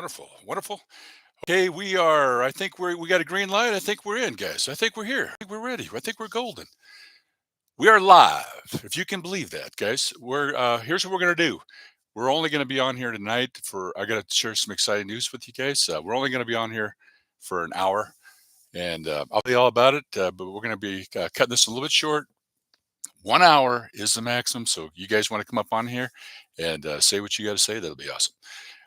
Wonderful, wonderful. Okay, I think we got a green light. I think we're in, guys. I think we're here. I think we're ready. I think we're golden. We are live, if you can believe that, guys. Here's what we're gonna do. We're only gonna be on here tonight for. I gotta share some exciting news with you guys. We're only gonna be on here for an hour, and I'll be all about it. But we're gonna be cutting this a little bit short. 1 hour is the maximum. So you guys want to come up on here and say what you got to say? That'll be awesome.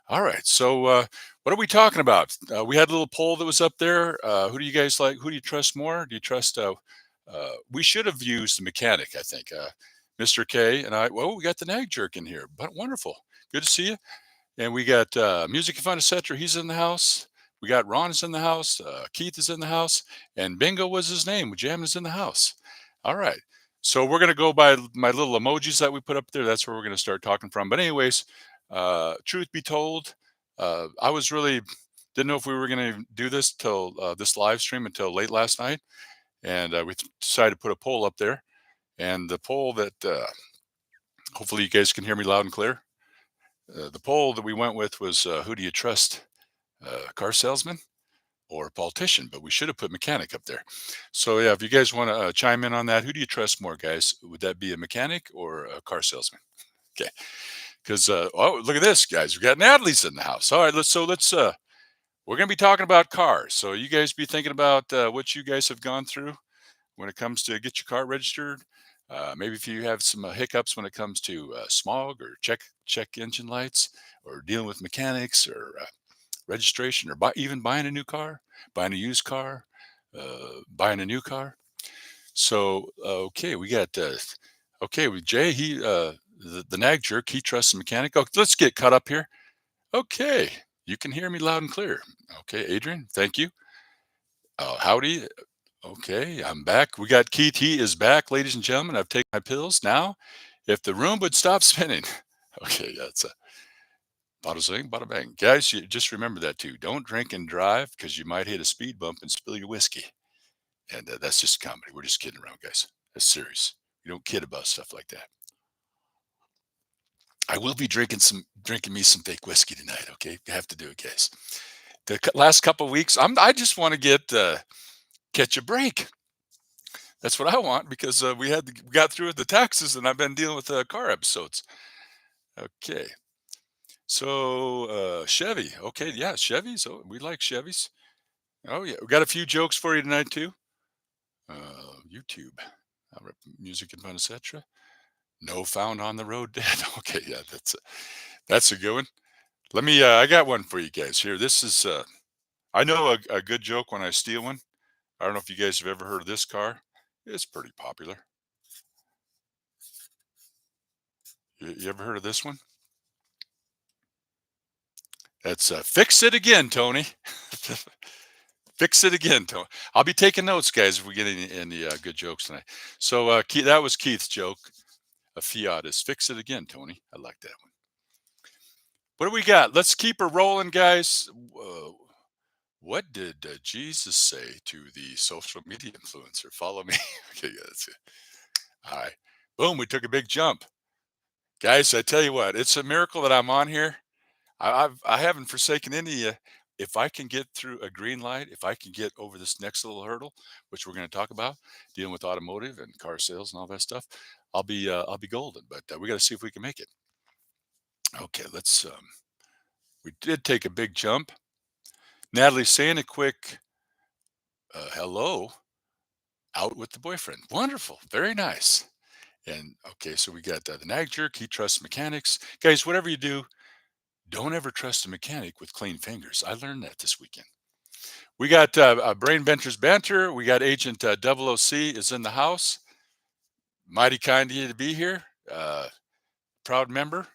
All right. So, what are we talking about? We had a little poll that was up there. Who do you guys like? Who do you trust more? Do you trust? We should have used the mechanic, I think. Mr. K and I. Well, we got the nag jerk in here, but wonderful. Good to see you. And we got music and fun, etc. He's in the house. We got Ron is in the house. Keith is in the house, and Bingo was his name. Jam is in the house. All right. So we're gonna go by my little emojis that we put up there. That's where we're gonna start talking from. But anyways, truth be told, I was really didn't know if we were going to do this till this live stream until late last night, and decided to put a poll up there. And the poll that hopefully you guys can hear me loud and clear. The poll that we went with was who do you trust, car salesman or politician? But we should have put mechanic up there. So yeah, if you guys want to chime in on that, who do you trust more, guys? Would that be a mechanic or a car salesman? Okay, because oh, look at this, guys. We got Natalie's in the house. All right, let's we're going to be talking about cars. So you guys be thinking about what you guys have gone through when it comes to get your car registered. Maybe if you have some hiccups when it comes to smog or check engine lights, or dealing with mechanics, or registration, or even buying a new car, buying a used car, buying a new car. So okay, we got okay with Jay. The nag jerk. He trusts the mechanic. Oh, let's get cut up here. Okay, you can hear me loud and clear. Okay, Adrian, thank you. Howdy. Okay, I'm back. We got Keith. He is back, ladies and gentlemen. I've taken my pills now. If the room would stop spinning. Okay, that's a bada zing, bada bang. Guys, you just remember that too. Don't drink and drive because you might hit a speed bump and spill your whiskey. And that's just comedy. We're just kidding around, guys. That's serious. You don't kid about stuff like that. I will be drinking me some fake whiskey tonight. Okay, I have to do it, guys. The last couple of weeks, I just want to catch a break. That's what I want because we got through with the taxes, and I've been dealing with car episodes. Okay, so Chevy. Okay, yeah, Chevys. Oh, we like Chevys. Oh yeah, we got a few jokes for you tonight too. YouTube, music and fun, etc. No found on the road dead. Okay, yeah, that's a good one. Let me. I got one for you guys here. This is. I know a good joke when I steal one. I don't know if you guys have ever heard of this car. It's pretty popular. You ever heard of this one? That's fix it again, Tony. Fix it again, Tony. I'll be taking notes, guys, if we get any good jokes tonight. So Keith, that was Keith's joke. A Fiat is fix it again, Tony. I like that one. What do we got? Let's keep her rolling, guys. What did Jesus say to the social media influencer? Follow me. Okay, yeah, that's it. All right. Boom, we took a big jump. Guys, I tell you what, it's a miracle that I'm on here. I haven't forsaken any. If I can get through a green light, if I can get over this next little hurdle, which we're going to talk about, dealing with automotive and car sales and all that stuff, I'll be golden. But we got to see if we can make it. Okay, let's. We did take a big jump. Natalie saying a quick hello out with the boyfriend. Wonderful, very nice. And okay, so we got the nag jerk. He trusts mechanics, guys. Whatever you do, don't ever trust a mechanic with clean fingers. I learned that this weekend. We got Brain Ventures Banter. We got Agent 0OC is in the house. Mighty kind of you to be here. Proud member.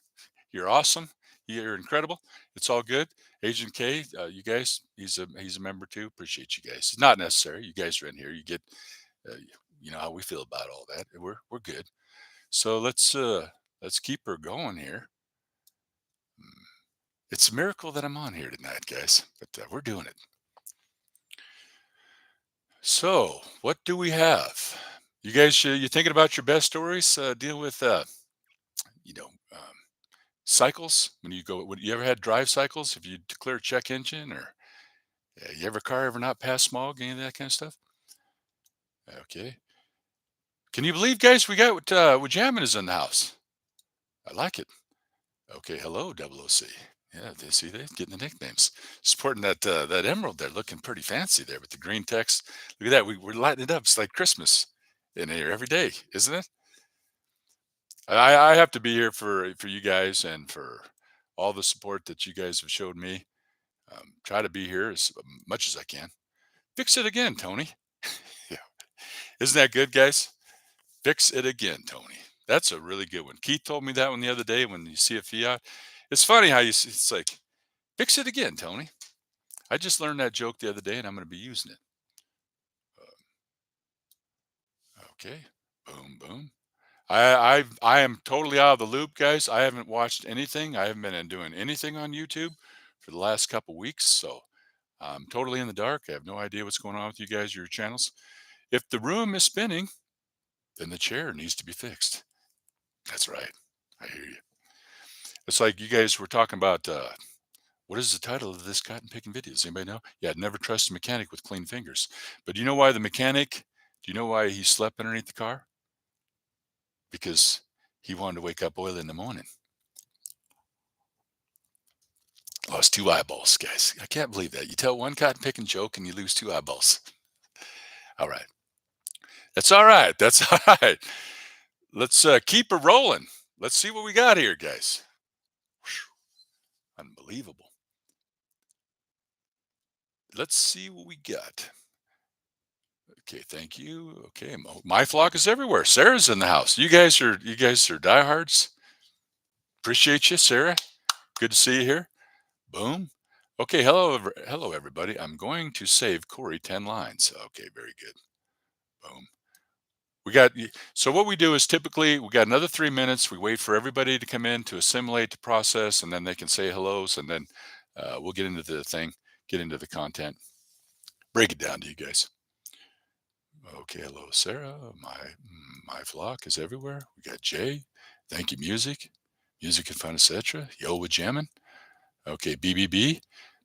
You're awesome. You're incredible. It's all good. Agent K, you guys, he's a member too. Appreciate you guys. It's not necessary. You guys are in here. You get, uh, you know how we feel about all that. We're good. So let's keep her going here. Mm, It's a miracle that I'm on here tonight, guys. But we're doing it. So, what do we have? You thinking about your best stories dealing with you know um, cycles when you go? Would you ever had drive cycles? If you declare check engine or you ever car ever not pass smog, any of that kind of stuff? Okay. Can you believe, guys, we got Wajamin is in the house. I like it. Okay, hello, Double OC. Yeah, they see they getting the nicknames. Sporting that emerald there, looking pretty fancy there with the green text. Look at that. We're lighting it up. It's like Christmas in here every day, isn't it? I have to be here for you guys and for all the support that you guys have showed me. Try to be here as much as I can. Fix it again, Tony. Yeah. Isn't that good, guys? Fix it again, Tony. That's a really good one. Keith told me that one the other day when you see a Fiat. It's funny how it's like, fix it again, Tony. I just learned that joke the other day and I'm going to be using it. Okay. Boom, boom. I am totally out of the loop, guys. I haven't watched anything. I haven't been doing anything on YouTube for the last couple weeks, so I'm totally in the dark. I have no idea what's going on with you guys, your channels. If the room is spinning, then the chair needs to be fixed. That's right. I hear you. It's like you guys were talking about what is the title of this cotton picking video? Does anybody know? Yeah, never trust a mechanic with clean fingers. But do you know why the mechanic? Do you know why he slept underneath the car? Because he wanted to wake up oily in the morning. Lost two eyeballs, guys. I can't believe that. You tell one cotton picking joke and you lose two eyeballs. All right. That's all right. That's all right. Let's keep it rolling. Let's see what we got here, guys. Whew, unbelievable. Let's see what we got. Okay, thank you. Okay, my flock is everywhere. Sarah's in the house. You guys are diehards. Appreciate you, Sarah. Good to see you here. Boom. Okay, hello everybody. I'm going to save Corey 10 lines. Okay, very good. Boom. So what we do is typically we got another 3 minutes. We wait for everybody to come in to assimilate the process, and then they can say hellos, and then we'll get into the thing, get into the content, break it down to you guys. Okay, hello, Sarah. My flock is everywhere. We got Jay. Thank you, music and fun, etc. Yo, with jamming. Okay, BBB.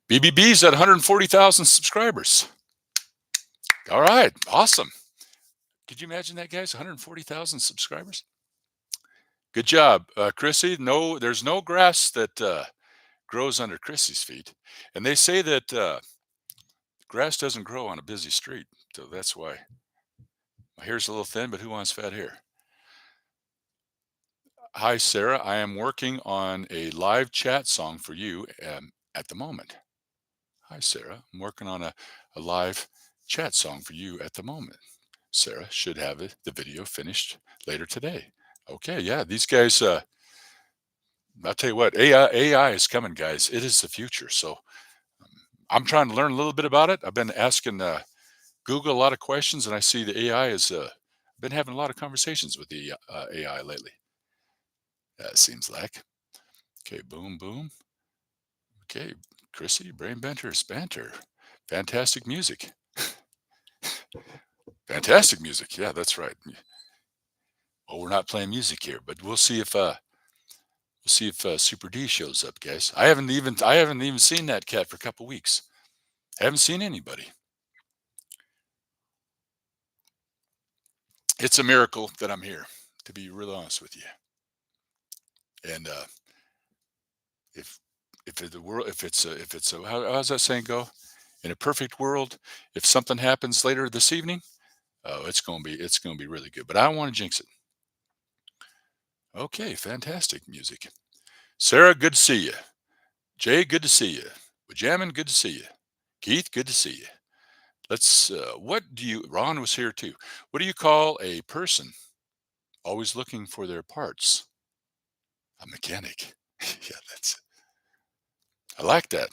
BBB's at 140,000 subscribers. All right, awesome. Could you imagine that, guys? 140,000 subscribers. Good job, Chrissy. No, there's no grass that grows under Chrissy's feet, and they say that grass doesn't grow on a busy street, so that's why my hair's a little thin. But who wants fat hair? Hi, Sarah. I am working on a live chat song for you at the moment. Hi, Sarah. I'm working on a live chat song for you at the moment. Sarah should have the video finished later today. Okay, yeah, these guys, I'll tell you what, AI is coming, guys. It is the future. So I'm trying to learn a little bit about it. I've been asking Google a lot of questions, and I see the AI is, been having a lot of conversations with the AI lately. It seems like. Okay, boom, boom. Okay, Chrissy, Brain Benters, Banter. Fantastic music. Fantastic music. Yeah, that's right. Well, we're not playing music here, but we'll see if Super D shows up, guys. I haven't even seen that cat for a couple weeks. I haven't seen anybody. It's a miracle that I'm here, to be real honest with you. And if the world, if it's a how's that saying go? In a perfect world, if something happens later this evening, oh, it's gonna be really good. But I don't want to jinx it. Okay, fantastic music. Sarah, good to see you. Jay, good to see you. Jamin, good to see you. Keith, good to see you. Ron was here too. What do you call a person always looking for their parts? A mechanic. Yeah, I like that.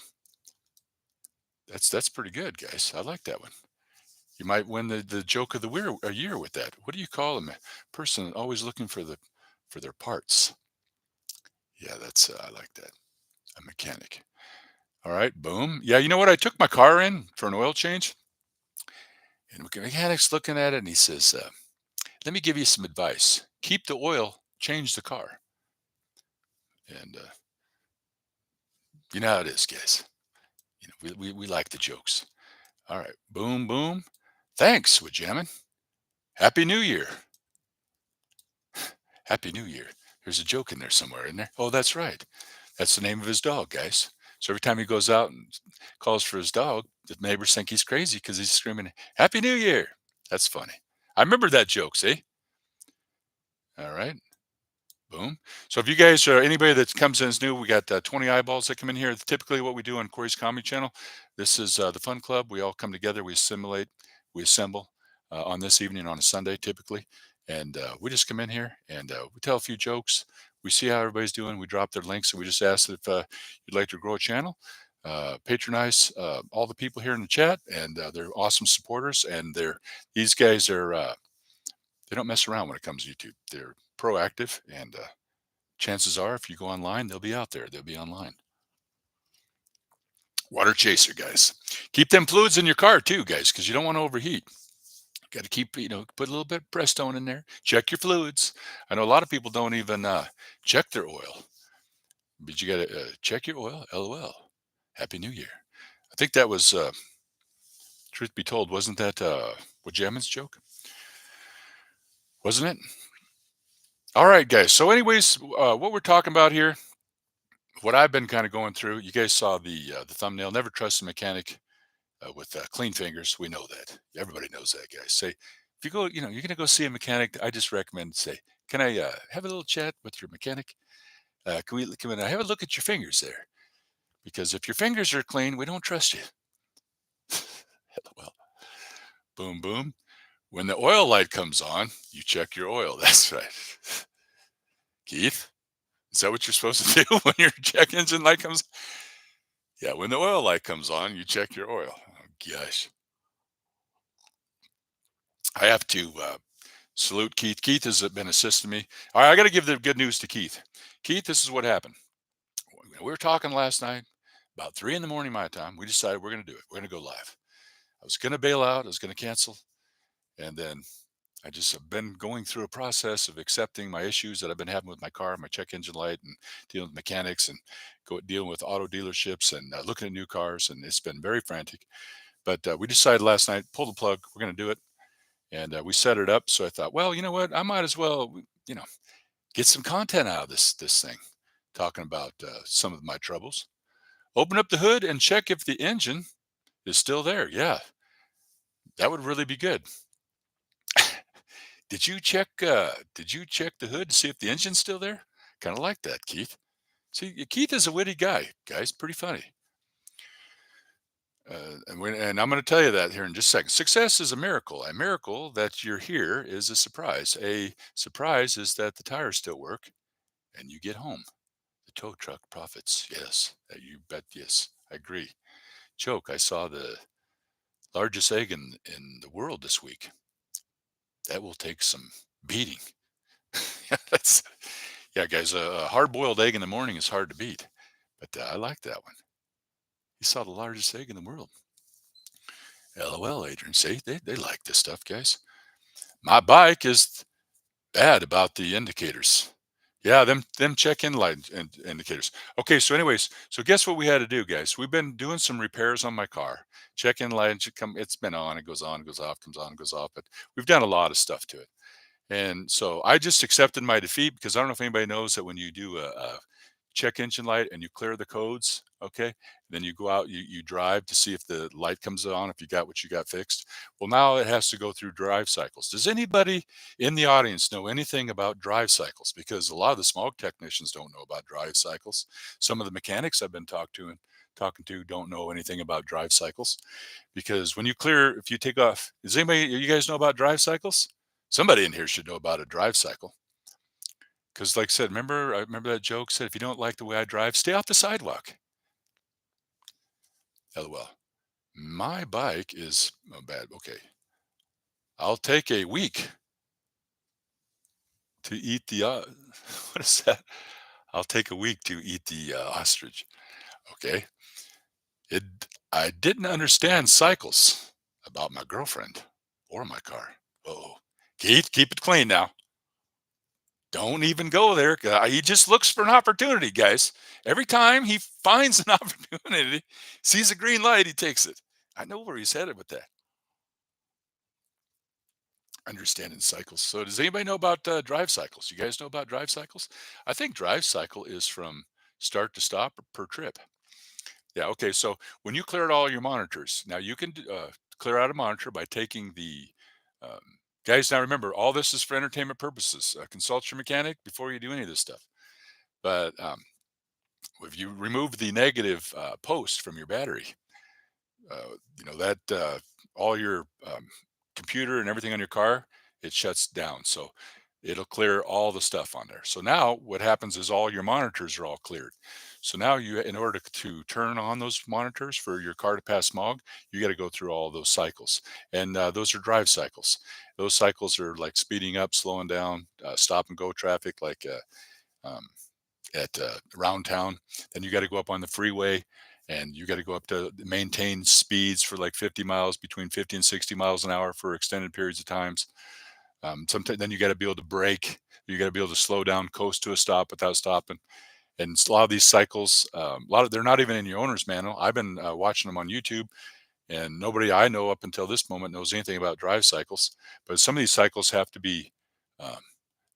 That's pretty good, guys. I like that one. You might win the joke of the year with that. What do you call a person always looking for their parts? Yeah, I like that. A mechanic. All right, boom. Yeah, you know what? I took my car in for an oil change, and the mechanic's looking at it, and he says, "Let me give you some advice. Keep the oil, change the car." And You know how it is, guys. We like the jokes. All right. Boom, boom. Thanks, Wajamin. Happy New Year. Happy New Year. There's a joke in there somewhere, isn't there? Oh, that's right. That's the name of his dog, guys. So every time he goes out and calls for his dog, the neighbors think he's crazy because he's screaming, Happy New Year. That's funny. I remember that joke, see? All right. Boom. So if you guys are anybody that comes in is new, we got 20 eyeballs that come in here. Typically what we do on Corey's Comedy Channel, this is the fun club. We all come together, we assimilate, we assemble on this evening on a Sunday typically. And we just come in here and we tell a few jokes. We see how everybody's doing. We drop their links and we just ask if you'd like to grow a channel. Patronize all the people here in the chat, and they're awesome supporters. And these guys are they don't mess around when it comes to YouTube. They're proactive, and chances are, if you go online, they'll be out there. They'll be online. Water chaser, guys. Keep them fluids in your car too, guys, because you don't want to overheat. Got to keep, put a little bit of Prestone in there. Check your fluids. I know a lot of people don't even check their oil, but you got to check your oil. LOL. Happy New Year. I think that was, truth be told, wasn't that Wajamin's joke? Wasn't it? All right, guys. So, anyways, what we're talking about here, what I've been kind of going through, you guys saw the thumbnail. Never trust a mechanic with clean fingers. We know that. Everybody knows that, guys. Say, if you go, you're going to go see a mechanic, I just recommend say, can I have a little chat with your mechanic? Can I have a look at your fingers there? Because if your fingers are clean, we don't trust you. Well, boom, boom. When the oil light comes on, you check your oil. That's right. Keith, is that what you're supposed to do when your check engine light comes? Yeah, when the oil light comes on, you check your oil. Oh, gosh. I have to salute Keith. Keith has been assisting me. All right, I got to give the good news to Keith. Keith, this is what happened. We were talking last night about 3 in the morning my time. We decided we're going to do it. We're going to go live. I was going to bail out. I was going to cancel. And then I just have been going through a process of accepting my issues that I've been having with my car, my check engine light, and dealing with mechanics and dealing with auto dealerships and looking at new cars. And it's been very frantic. But we decided last night, pull the plug. We're going to do it. And we set it up. So I thought, well, you know what? I might as well, get some content out of this thing, talking about some of my troubles. Open up the hood and check if the engine is still there. Yeah, that would really be good. Did you check? Did you check the hood to see if the engine's still there? Kind of like that, Keith. See, Keith is a witty guy, guys. Pretty funny. And I'm going to tell you that here in just a second. Success is a miracle. A miracle that you're here is a surprise. A surprise is that the tires still work and you get home. The tow truck profits. Yes, you bet. Yes, I agree. Joke. I saw the largest egg in the world this week. That will take some beating. That's yeah, guys. A hard-boiled egg in the morning is hard to beat, but I like that one. You saw the largest egg in the world. LOL, Adrian. See, they like this stuff, guys. My bike is bad about the indicators. Yeah, them check-in light indicators. Okay, so anyways, so guess what we had to do, guys? We've been doing some repairs on my car. Check-in light should come. It's been on. It goes on. It goes off. Comes on. Goes off. But we've done a lot of stuff to it. And so I just accepted my defeat because I don't know if anybody knows that when you do a check engine light and you clear the codes, okay, then you go out, you drive to see if the light comes on, if you got what you got fixed. Well, now it has to go through drive cycles. Does anybody in the audience know anything about drive cycles? Because a lot of the smog technicians don't know about drive cycles. Some of the mechanics I've been talking to don't know anything about drive cycles. Because when you clear, if you take off, does anybody, you guys know about drive cycles? Somebody in here should know about a drive cycle. Because, like I said, I remember that joke said, if you don't like the way I drive, stay off the sidewalk. LOL. My bike is bad. Okay. I'll take a week to eat the, what is that? I'll take a week to eat the ostrich. Okay. It, I didn't understand cycles about my girlfriend or my car. Oh, Keith, keep it clean now. Don't even go there. He just looks for an opportunity, guys. Every time he finds an opportunity, sees a green light, he takes it. I know where he's headed with that. Understanding cycles. So, does anybody know about drive cycles? You guys know about drive cycles? I think drive cycle is from start to stop per trip. Yeah. Okay. So, when you cleared all your monitors, now you can clear out a monitor by taking the um, guys. Now, remember, all this is for entertainment purposes. Consult your mechanic before you do any of this stuff. But if you remove the negative post from your battery, you know that all your computer and everything on your car, it shuts down. So it'll clear all the stuff on there. So now what happens is all your monitors are all cleared. So now you, in order to turn on those monitors for your car to pass smog, you got to go through all those cycles, and those are drive cycles. Those cycles are like speeding up, slowing down, stop and go traffic, like at around town. Then you got to go up on the freeway, and you got to go up to maintain speeds for like 50 miles, between 50 and 60 miles an hour for extended periods of times. Sometimes then you got to be able to brake. You got to be able to slow down, coast to a stop without stopping. And a lot of these cycles, a lot of they're not even in your owner's manual. I've been watching them on YouTube, and nobody I know up until this moment knows anything about drive cycles. But some of these cycles have to be um,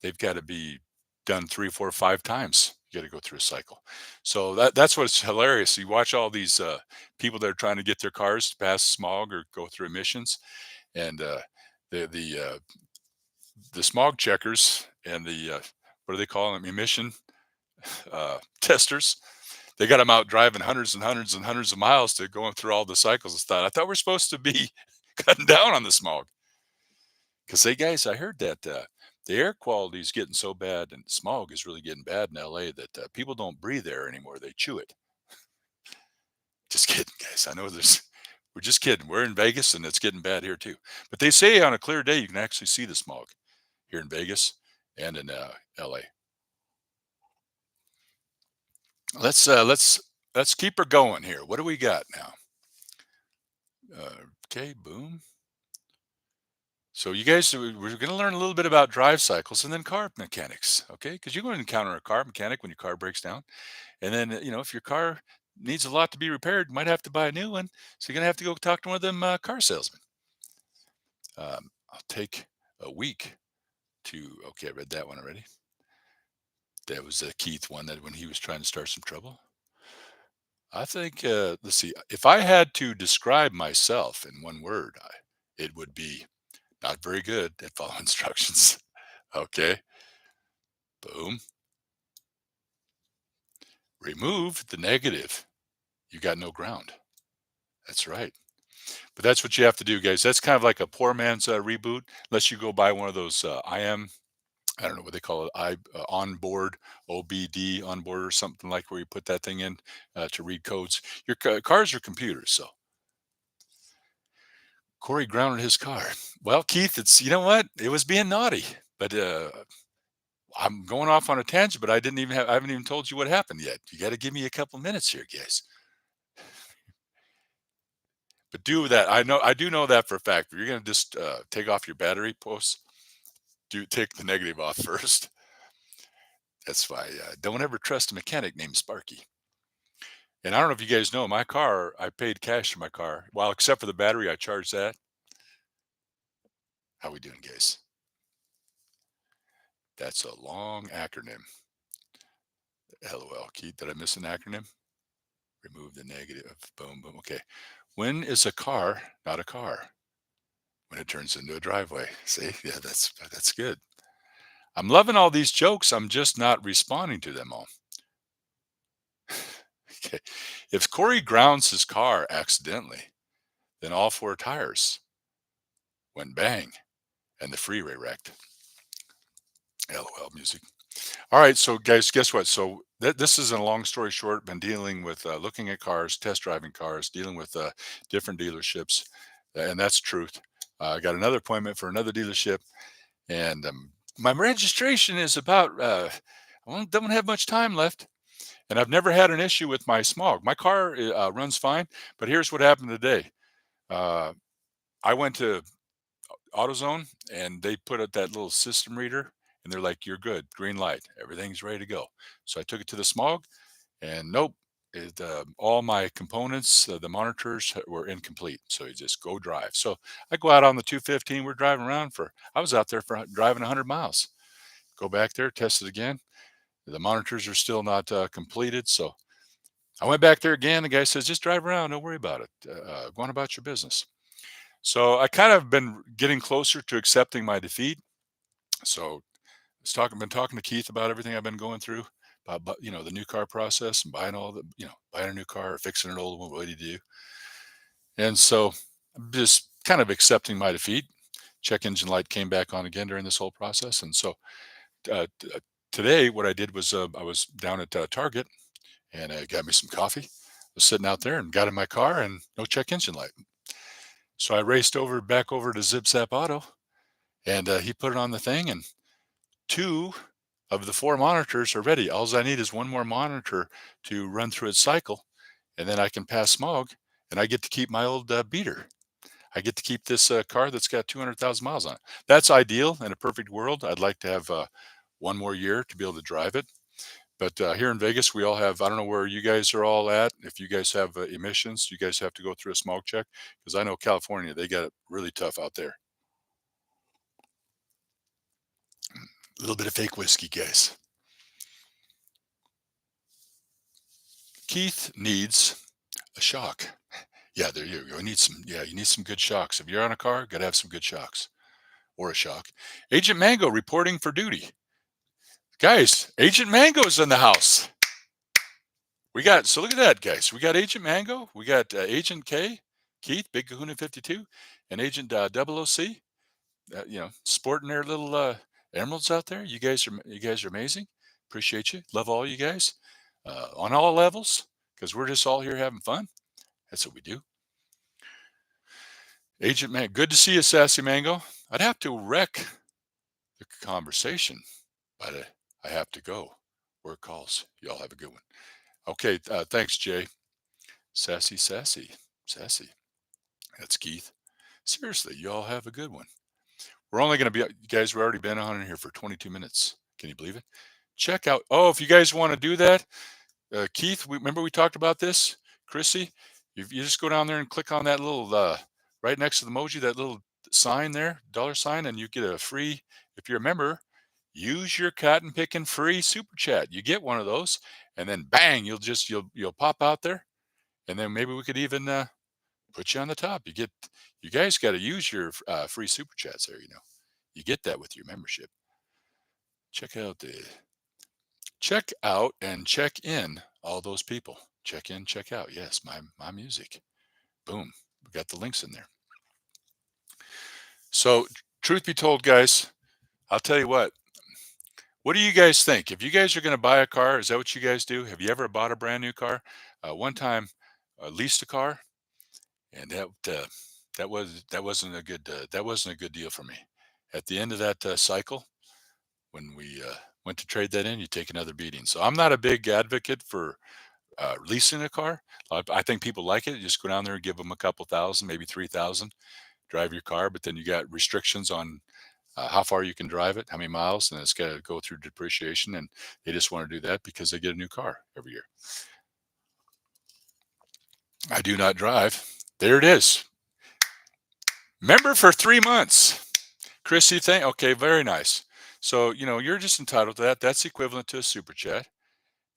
they've got to be done 3, 4, 5 times. You got to go through a cycle. So that's what's hilarious. You watch all these people that are trying to get their cars to pass smog or go through emissions, and the the uh, the smog checkers and the what do they call them? Emission testers. They got them out driving hundreds and hundreds and hundreds of miles to going through all the cycles and stuff. I thought we're supposed to be cutting down on the smog. Because, hey, guys, I heard that the air quality is getting so bad and smog is really getting bad in LA that people don't breathe air anymore. They chew it. Just kidding, guys. I know we're just kidding. We're in Vegas and it's getting bad here too. But they say on a clear day, you can actually see the smog here in Vegas and in LA. Let's, uh, let's, let's keep her going here. What do we got now? Okay, boom. So you guys, we're going to learn a little bit about drive cycles and then car mechanics, okay? Because you're going to encounter a car mechanic when your car breaks down. And then, if your car needs a lot to be repaired, you might have to buy a new one. So you're going to have to go talk to one of them car salesmen. I'll take a week to, okay, I read that one already. That was a Keith one that when he was trying to start some trouble. I think, let's see, if I had to describe myself in one word, it would be not very good at following instructions. Okay, boom. Remove the negative. You got no ground. That's right. But that's what you have to do, guys. That's kind of like a poor man's reboot, unless you go buy one of those I don't know what they call it, onboard, OBD onboard or something like where you put that thing in to read codes. Your cars are computers. So Corey grounded his car. Well, Keith, it's, you know what? It was being naughty, but I'm going off on a tangent, but I haven't even told you what happened yet. You got to give me a couple minutes here, guys. But do that. I do know that for a fact. But you're going to just take off your battery posts. Do take the negative off first. That's why don't ever trust a mechanic named Sparky. And I don't know if you guys know, my car, I paid cash for my car. Well, except for the battery, I charged that. How we doing, guys? That's a long acronym. LOL. Keith, did I miss an acronym? Remove the negative. Boom, boom. Okay. When is a car not a car? When it turns into a driveway. See? Yeah, that's good. I'm loving all these jokes. I'm just not responding to them all. Okay. If Corey grounds his car accidentally, then all four tires went bang and the freeway wrecked. LOL music. All right, so guys, guess what? So this is a long story short. Been dealing with looking at cars, test driving cars, dealing with different dealerships, and that's truth. I got another appointment for another dealership, and my registration is about. Don't have much time left, and I've never had an issue with my smog. My car runs fine, but here's what happened today. Uh, I went to AutoZone, and they put up that little system reader, and they're like, "You're good, green light, everything's ready to go." So I took it to the smog, and nope, all my components, the monitors were incomplete. So you just go drive. So I go out on the 215. We're driving around for. I was out there for driving 100 miles. Go back there, test it again. The monitors are still not completed. So I went back there again. The guy says, "Just drive around. Don't worry about it. Go on about your business." So I kind of been getting closer to accepting my defeat. So been talking to Keith about everything I've been going through, about the new car process and buying all the buying a new car or fixing an old one. What do you do? And so I'm just kind of accepting my defeat. Check engine light came back on again during this whole process, and so today what I did was I was down at Target and I got me some coffee. I was sitting out there and got in my car and no check engine light. So I raced back over to Zip Zap Auto, and he put it on the thing, and two of the four monitors are ready. All I need is one more monitor to run through its cycle, and then I can pass smog, and I get to keep my old beater. I get to keep this car that's got 200,000 miles on it. That's ideal. In a perfect world, I'd like to have one more year to be able to drive it. But here in Vegas, we all have, I don't know where you guys are all at. If you guys have emissions, you guys have to go through a smog check? Because I know California, they got it really tough out there. A little bit of fake whiskey, guys. Keith needs a shock. Yeah, there you go. You need some. Yeah, you need some good shocks. If you're on a car, got to have some good shocks or a shock. Agent Mango reporting for duty. Guys, Agent Mango's in the house. So look at that, guys. We got Agent Mango. We got Agent K, Keith, Big Kahuna 52, and Agent Double OC. Sporting their little emeralds out there. You guys are amazing. Appreciate you. Love all you guys on all levels because we're just all here having fun. That's what we do. Agent Man, good to see you, Sassy Mango. I'd have to wreck the conversation, but I have to go. Work calls. Y'all have a good one. Okay, thanks, Jay. Sassy, sassy, sassy. That's Keith. Seriously, y'all have a good one. We're only going to be, you guys, we've already been on here for 22 minutes. Can you believe it? Check out, oh, if you guys want to do that, Keith, remember we talked about this? Chrissy, you just go down there and click on that little, right next to the emoji, that little sign there, dollar sign, and you get a free, if you're a member, use your cotton picking free super chat. You get one of those, and then bang, you'll pop out there, and then maybe we could even put you on the top. You guys got to use your free super chats there. You get that with your membership. Check out and check in all those people. Check in, check out. Yes, my music. Boom. We got the links in there. So, truth be told, guys, I'll tell you what. What do you guys think? If you guys are going to buy a car, is that what you guys do? Have you ever bought a brand new car? One time, leased a car, and that wasn't a good deal for me. At the end of that cycle, when we went to trade that in, you take another beating. So I'm not a big advocate for leasing a car. I think people like it. You just go down there and give them a couple thousand, maybe 3,000, drive your car. But then you got restrictions on how far you can drive it, how many miles, and it's got to go through depreciation. And they just want to do that because they get a new car every year. I do not drive. There it is. Member for 3 months. Chrissy, okay, very nice. So, you're just entitled to that. That's equivalent to a super chat.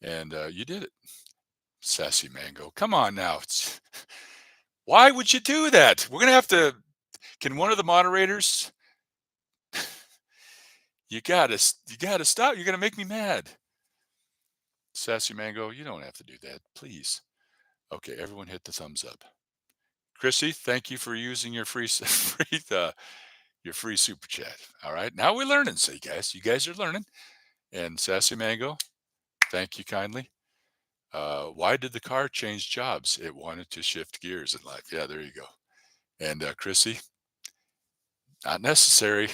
And you did it. Sassy Mango. Come on now. Why would you do that? We're going to have to, can one of the moderators, you got to stop. You're going to make me mad. Sassy Mango, you don't have to do that. Please. Okay, everyone hit the thumbs up. Chrissy, thank you for using your free your free super chat. All right, now we're learning. So you guys are learning. And Sassy Mango, thank you kindly. Why did the car change jobs? It wanted to shift gears in life. Yeah, there you go. And Chrissy, not necessary.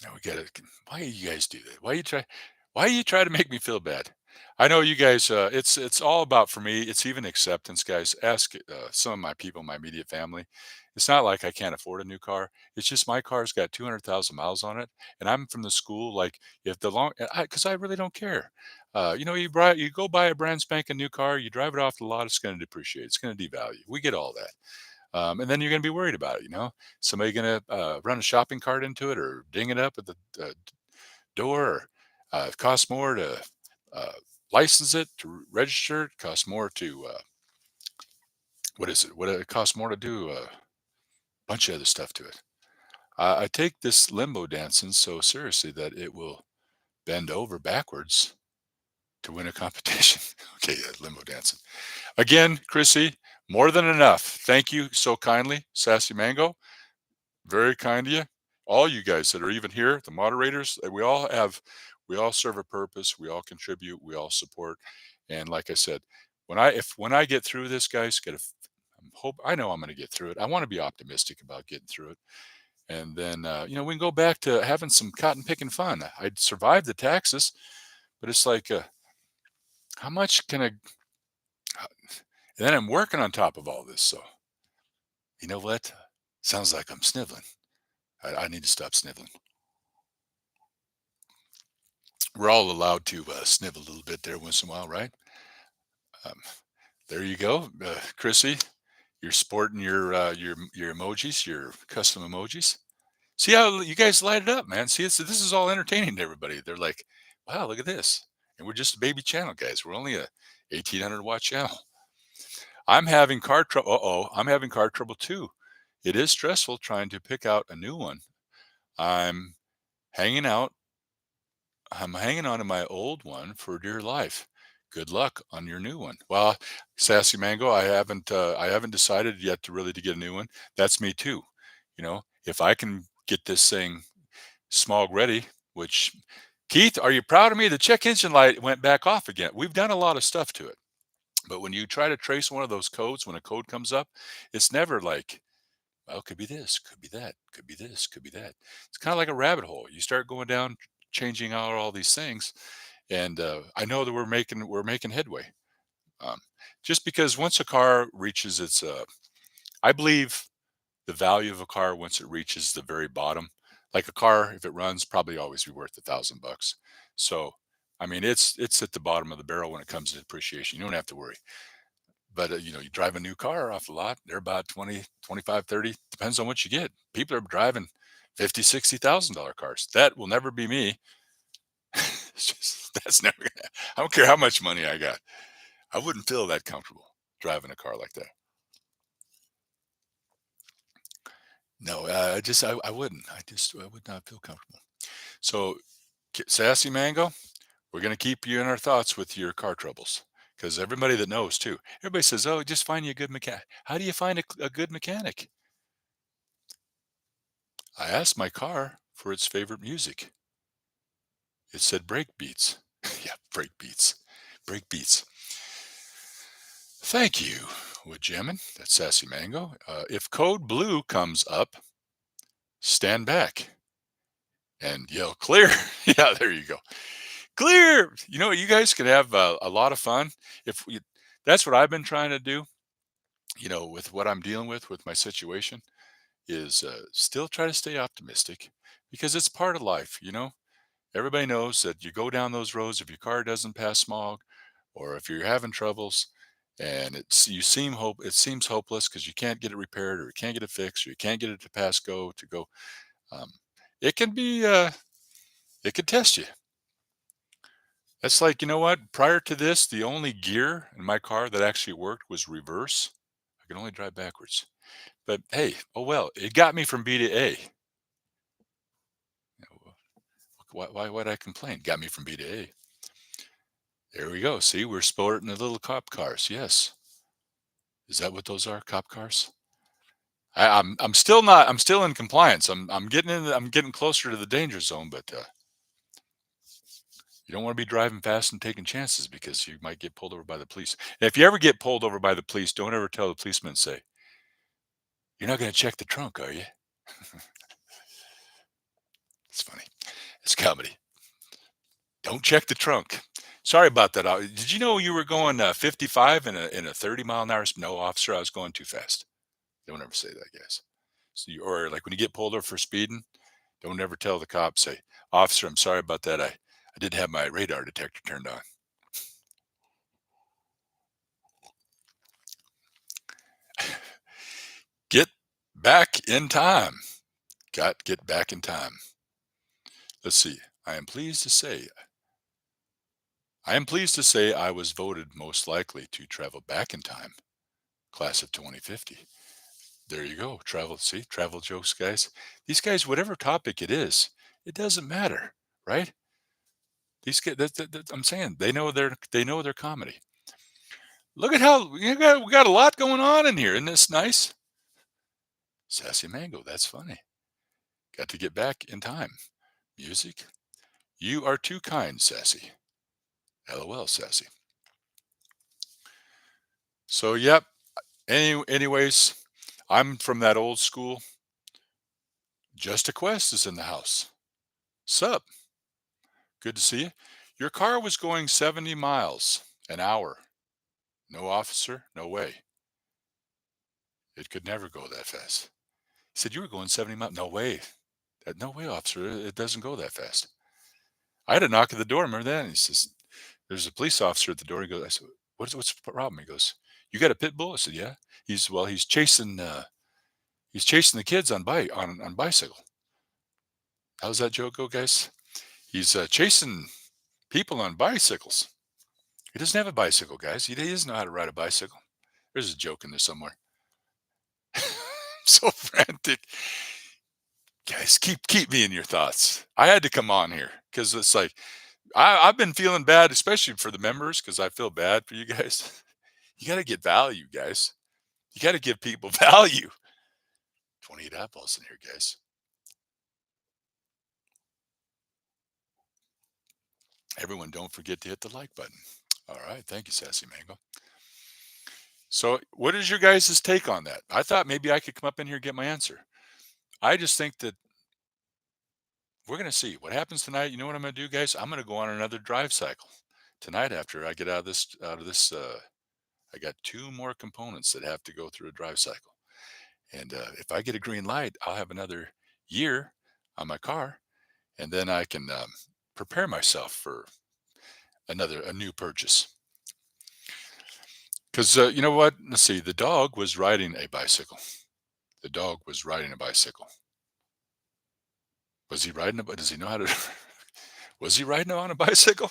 Now we got to. Why do you guys do that? Why you try to make me feel bad? I know you guys, it's all about for me, it's even acceptance, guys. Ask some of my people, my immediate family. It's not like I can't afford a new car. It's just my car's got 200,000 miles on it. And I'm from the school, like, if the long, because I really don't care. You go buy a brand spanking new car, you drive it off the lot, it's going to depreciate, it's going to devalue. We get all that. And then you're going to be worried about it. Somebody going to run a shopping cart into it or ding it up at the door. It costs more to uh, license it, to register it. Costs more to what is it? What it costs more to do a bunch of other stuff to it. I take this limbo dancing so seriously that it will bend over backwards to win a competition. Okay, yeah, limbo dancing again, Chrissy. More than enough. Thank you so kindly, Sassy Mango. Very kind of you. All you guys that are even here, the moderators, we all serve a purpose. We all contribute. We all support. And like I said, when I get through this, guys, hope I know I'm going to get through it. I want to be optimistic about getting through it, and then we can go back to having some cotton picking fun. I'd survived the taxes, but it's like, how much can I? And then I'm working on top of all this. So you know what? Sounds like I'm sniveling. I need to stop sniveling. We're all allowed to snivel a little bit there once in a while, right? Um, there you go, Chrissy. You're sporting your emojis, your custom emojis. See how you guys light it up, man. See, this is all entertaining to everybody. They're like, "Wow, look at this!" And we're just a baby channel, guys. We're only a 1,800 watt channel. I'm having car trouble. I'm having car trouble too. It is stressful trying to pick out a new one. I'm hanging out I'm hanging on to my old one for dear life. Good luck on your new one. Well, Sassy Mango, I haven't decided yet to get a new one. That's me too. If I can get this thing smog ready, which Keith, are you proud of me? The check engine light went back off again. We've done a lot of stuff to it. But when you try to trace one of those codes, when a code comes up, it's never like, well, it could be this, could be that, could be this, could be that. It's kind of like a rabbit hole. You start going down, changing out all these things, and I know that we're making headway. Um, just because once a car reaches I believe the value of a car once it reaches the very bottom, like a car, if it runs, probably always be worth $1,000. So, I mean, it's at the bottom of the barrel when it comes to depreciation. You don't have to worry. But you drive a new car off the lot, they're about 20, 25, 30. Depends on what you get. People are driving 50, $60,000 cars. That will never be me. That's never gonna, I don't care how much money I got. I wouldn't feel that comfortable driving a car like that. No, I wouldn't. I would not feel comfortable. So, Sassy Mango, we're going to keep you in our thoughts with your car troubles because everybody that knows too, everybody says, oh, just find you a good mechanic. How do you find a good mechanic? I asked my car for its favorite music. It said break beats. Yeah, break beats. Break beats. Thank you, Woodjamin. That's Sassy Mango. If code blue comes up, stand back and yell clear. Yeah, there you go. Clear. You guys could have a lot of fun. If we, that's what I've been trying to do, with what I'm dealing with my situation, is still try to stay optimistic because it's part of life. Everybody knows that you go down those roads if your car doesn't pass smog, or if you're having troubles, and it seems hopeless because you can't get it repaired, or you can't get it fixed, or you can't get it to pass go to go. Um, it can be it could test you. That's like, you know what? Prior to this, the only gear in my car that actually worked was reverse. I could only drive backwards. But hey, oh well, it got me from B to A. Why would I complain? Got me from B to A. There we go. See, we're sporting the little cop cars. Yes. Is that what those are? Cop cars? I'm still not. I'm still in compliance. I'm getting closer to the danger zone, but you don't want to be driving fast and taking chances because you might get pulled over by the police. And if you ever get pulled over by the police, don't ever tell the policeman, say, "You're not going to check the trunk, are you?" It's funny. It's comedy. Don't check the trunk. Sorry about that. Did you know you were going 55 in a 30-mile-an-hour? No, officer, I was going too fast. Don't ever say that, guys. So or like when you get pulled over for speeding, don't ever tell the cop, say, "Officer, I'm sorry about that. I didn't have my radar detector turned on." Get back in time. Get back in time. Let's see. I am pleased to say I am pleased to say I was voted most likely to travel back in time, class of 2050. There you go. Travel, see, travel jokes, guys. These guys, whatever topic it is, it doesn't matter, right? These guys, I'm saying they know their comedy. Look at how we got a lot going on in here. Isn't this nice? Sassy Mango, that's funny. Got to get back in time. Music. You are too kind, Sassy. LOL, Sassy. So, yep. Anyways, I'm from that old school. Just a Quest is in the house. Sup? Good to see you. Your car was going 70 miles an hour. No officer, no way. It could never go that fast. He said, "You were going 70 miles." No way. No way, officer. It doesn't go that fast. I had a knock at the door. Remember that? And he says, "There's a police officer at the door." He goes, I said, what's the problem? He goes, "You got a pit bull?" I said, "Yeah." He's chasing the kids on bicycle. How's that joke go, guys? He's chasing people on bicycles. He doesn't have a bicycle, guys. He doesn't know how to ride a bicycle. There's a joke in there somewhere. So frantic. Guys, keep me in your thoughts. I had to come on here because it's like I've been feeling bad, especially for the members, because I feel bad for you guys. You got to get value, guys. You got to give people value. 28 eyeballs in here, guys. Everyone, don't forget to hit the like button. All right, thank you, Sassy Mango. So, what is your guys' take on that? I thought maybe I could come up in here and get my answer. I just think that we're going to see what happens tonight. You know what I'm going to do, guys? I'm going to go on another drive cycle tonight after I get out of this. I got two more components that have to go through a drive cycle, and if I get a green light, I'll have another year on my car, and then I can prepare myself for a new purchase. Because you know what? Let's see. The dog was riding a bicycle. The dog was riding a bicycle. Was he riding a? Does he know how to? Was he riding on a bicycle?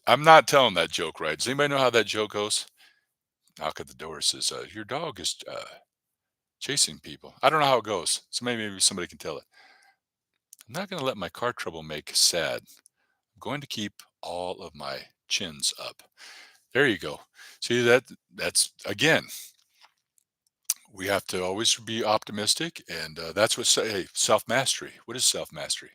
I'm not telling that joke right. Does anybody know how that joke goes? Knock at the door, says, "Your dog is chasing people." I don't know how it goes. So maybe somebody can tell it. I'm not going to let my car trouble make sad. I'm going to keep all of my chins up. There you go. See that's again. We have to always be optimistic, and that's what hey, self mastery. What is self mastery?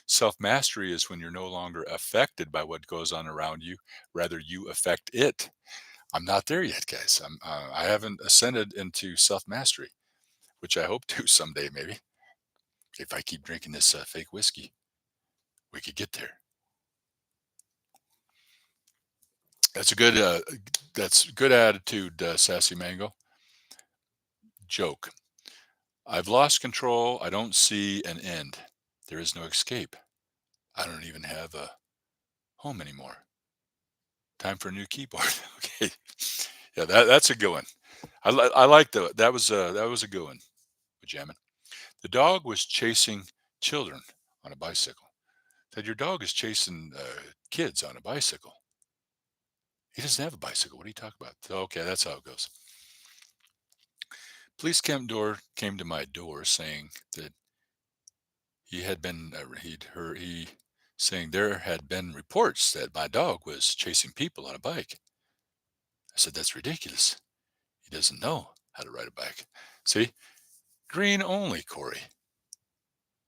Self mastery is when you're no longer affected by what goes on around you, rather you affect it. I'm not there yet, guys. I haven't ascended into self mastery, which I hope to someday, maybe. If I keep drinking this fake whiskey, we could get there. That's a good. That's good attitude, Sassy Mango. Joke. I've lost control. I don't see an end. There is no escape. I don't even have a home anymore. Time for a new keyboard. Okay. Yeah, that's a good one. I like that was a good one. Jamming. The dog was chasing children on a bicycle. Said your dog is chasing kids on a bicycle. He doesn't have a bicycle. What are you talking about? Okay, that's how it goes. Police came to my door saying that he had been he saying there had been reports that my dog was chasing people on a bike. I said that's ridiculous. He doesn't know how to ride a bike. See, green only, Corey.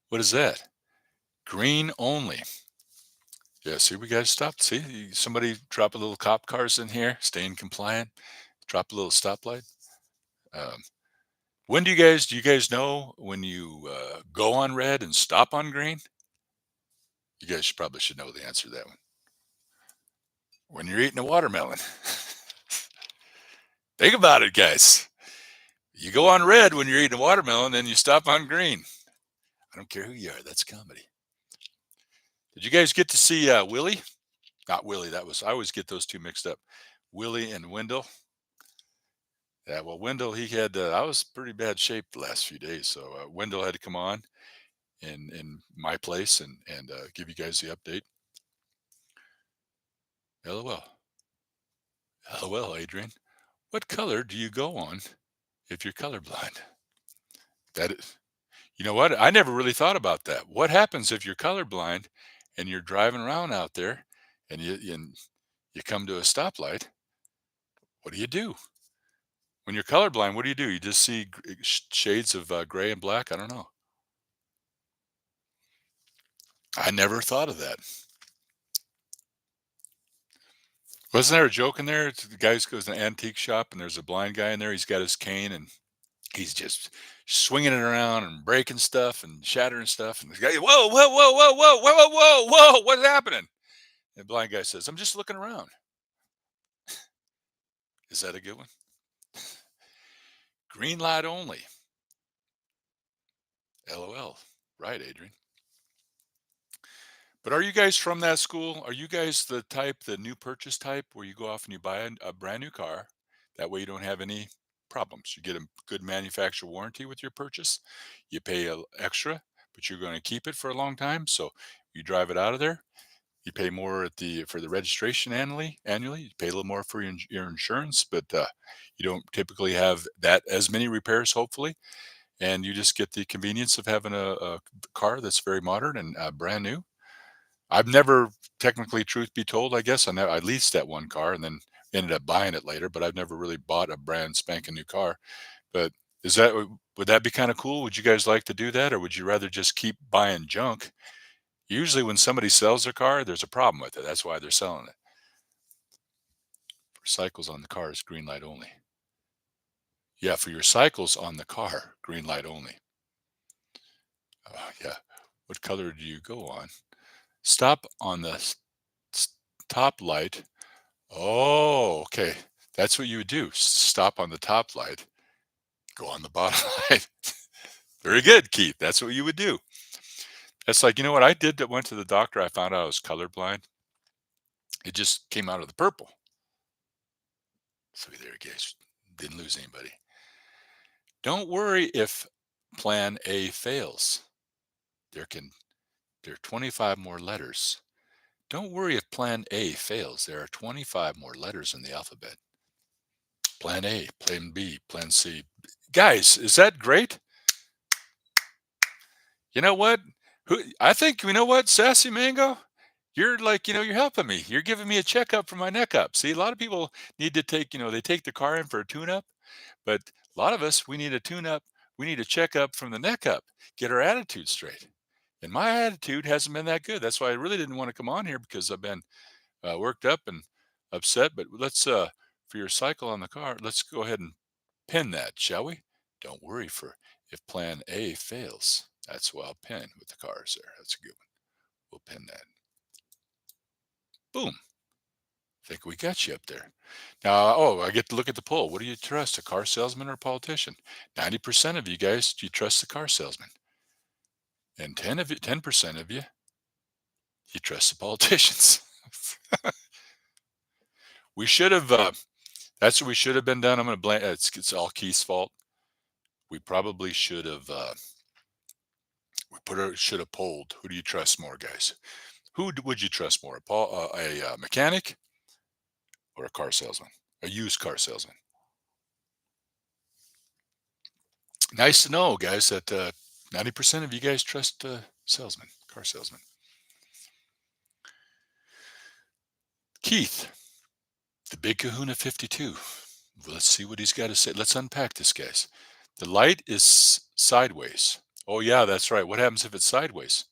What is that? Green only. Yeah, see, we got to stop. See, somebody drop a little cop cars in here, staying compliant, drop a little stoplight. Um, when do you guys know when you go on red and stop on green? You guys probably should know the answer to that one. when you're eating a watermelon. Think about it, guys. You go on red when you're eating a watermelon, and you stop on green. I don't care who you are. That's comedy. Did you guys get to see Willie? Not Willie. That was I always get those two mixed up. Willie and Wendell. Yeah, well, Wendell, he had. I was pretty bad shape the last few days, so Wendell had to come on in my place and give you guys the update. LOL. LOL, Adrian. What color do you go on if you're colorblind? That is, you know what? I never really thought about that. What happens if you're colorblind and you're driving around out there and you come to a stoplight? What do you do? When you're colorblind, what do? You just see shades of gray and black? I don't know. I never thought of that. Wasn't there a joke in there? The guy goes to an antique shop and there's a blind guy in there. He's got his cane and he's just swinging it around and breaking stuff and shattering stuff. And the guy, whoa, whoa, whoa, whoa, whoa, whoa, whoa, whoa, what's happening? And the blind guy says, I'm just looking around. Is that a good one? Green light only. LOL. Right, Adrian. But are you guys from that school? Are you guys the type, the new purchase type, where you go off and you buy a brand new car? That way you don't have any problems. You get a good manufacturer warranty with your purchase. You pay extra, but you're going to keep it for a long time. So you drive it out of there. You pay more for the registration annually. Annually, you pay a little more for your insurance, but you don't typically have that as many repairs. Hopefully, and you just get the convenience of having a car that's very modern and brand new. I've never technically, truth be told, I guess I leased that one car and then ended up buying it later, but I've never really bought a brand spanking new car. But is that would that be kind of cool? Would you guys like to do that, or would you rather just keep buying junk? Usually, when somebody sells their car, there's a problem with it. That's why they're selling it. For cycles on the car is green light only. Yeah, for your cycles on the car, green light only. Yeah. What color do you go on? Stop on the top light. Oh, okay. That's what you would do. Stop on the top light, go on the bottom light. Very good, Keith. That's what you would do. That's like, you know what I did that went to the doctor? I found out I was colorblind. It just came out of the purple. So there, guys. Didn't lose anybody. Don't worry if plan A fails. There can there are 25 more letters. Don't worry if plan A fails. There are 25 more letters in the alphabet. Plan A, plan B, plan C. Guys, is that great? You know what? I think you know what, Sassy Mango? You're like, you're helping me. You're giving me a checkup for my neck up. See, a lot of people need to take, they take the car in for a tune-up, but a lot of us, we need a tune-up. We need a checkup from the neck up, get our attitude straight. And my attitude hasn't been that good. That's why I really didn't want to come on here because I've been worked up and upset. But let's, for your cycle on the car, let's go ahead and pin that, shall we? Don't worry for if plan A fails. That's what I'll pin with the cars there. That's a good one. We'll pin that. Boom. Think we got you up there. Now, I get to look at the poll. What do you trust, a car salesman or a politician? 90% of you guys, do you trust the car salesman? And 10% of you, you trust the politicians. We should have, that's what we should have been done. I'm going to blame, it's all Keith's fault. We probably should have, should have polled. Who do you trust more, guys? Would you trust more, a mechanic or a car salesman, a used car salesman? Nice to know, guys, that 90% of you guys trust salesman, car salesman. Keith, the big kahuna 52. Let's see what he's got to say. Let's unpack this, guys. The light is sideways. Oh, yeah, that's right. What happens if it's sideways?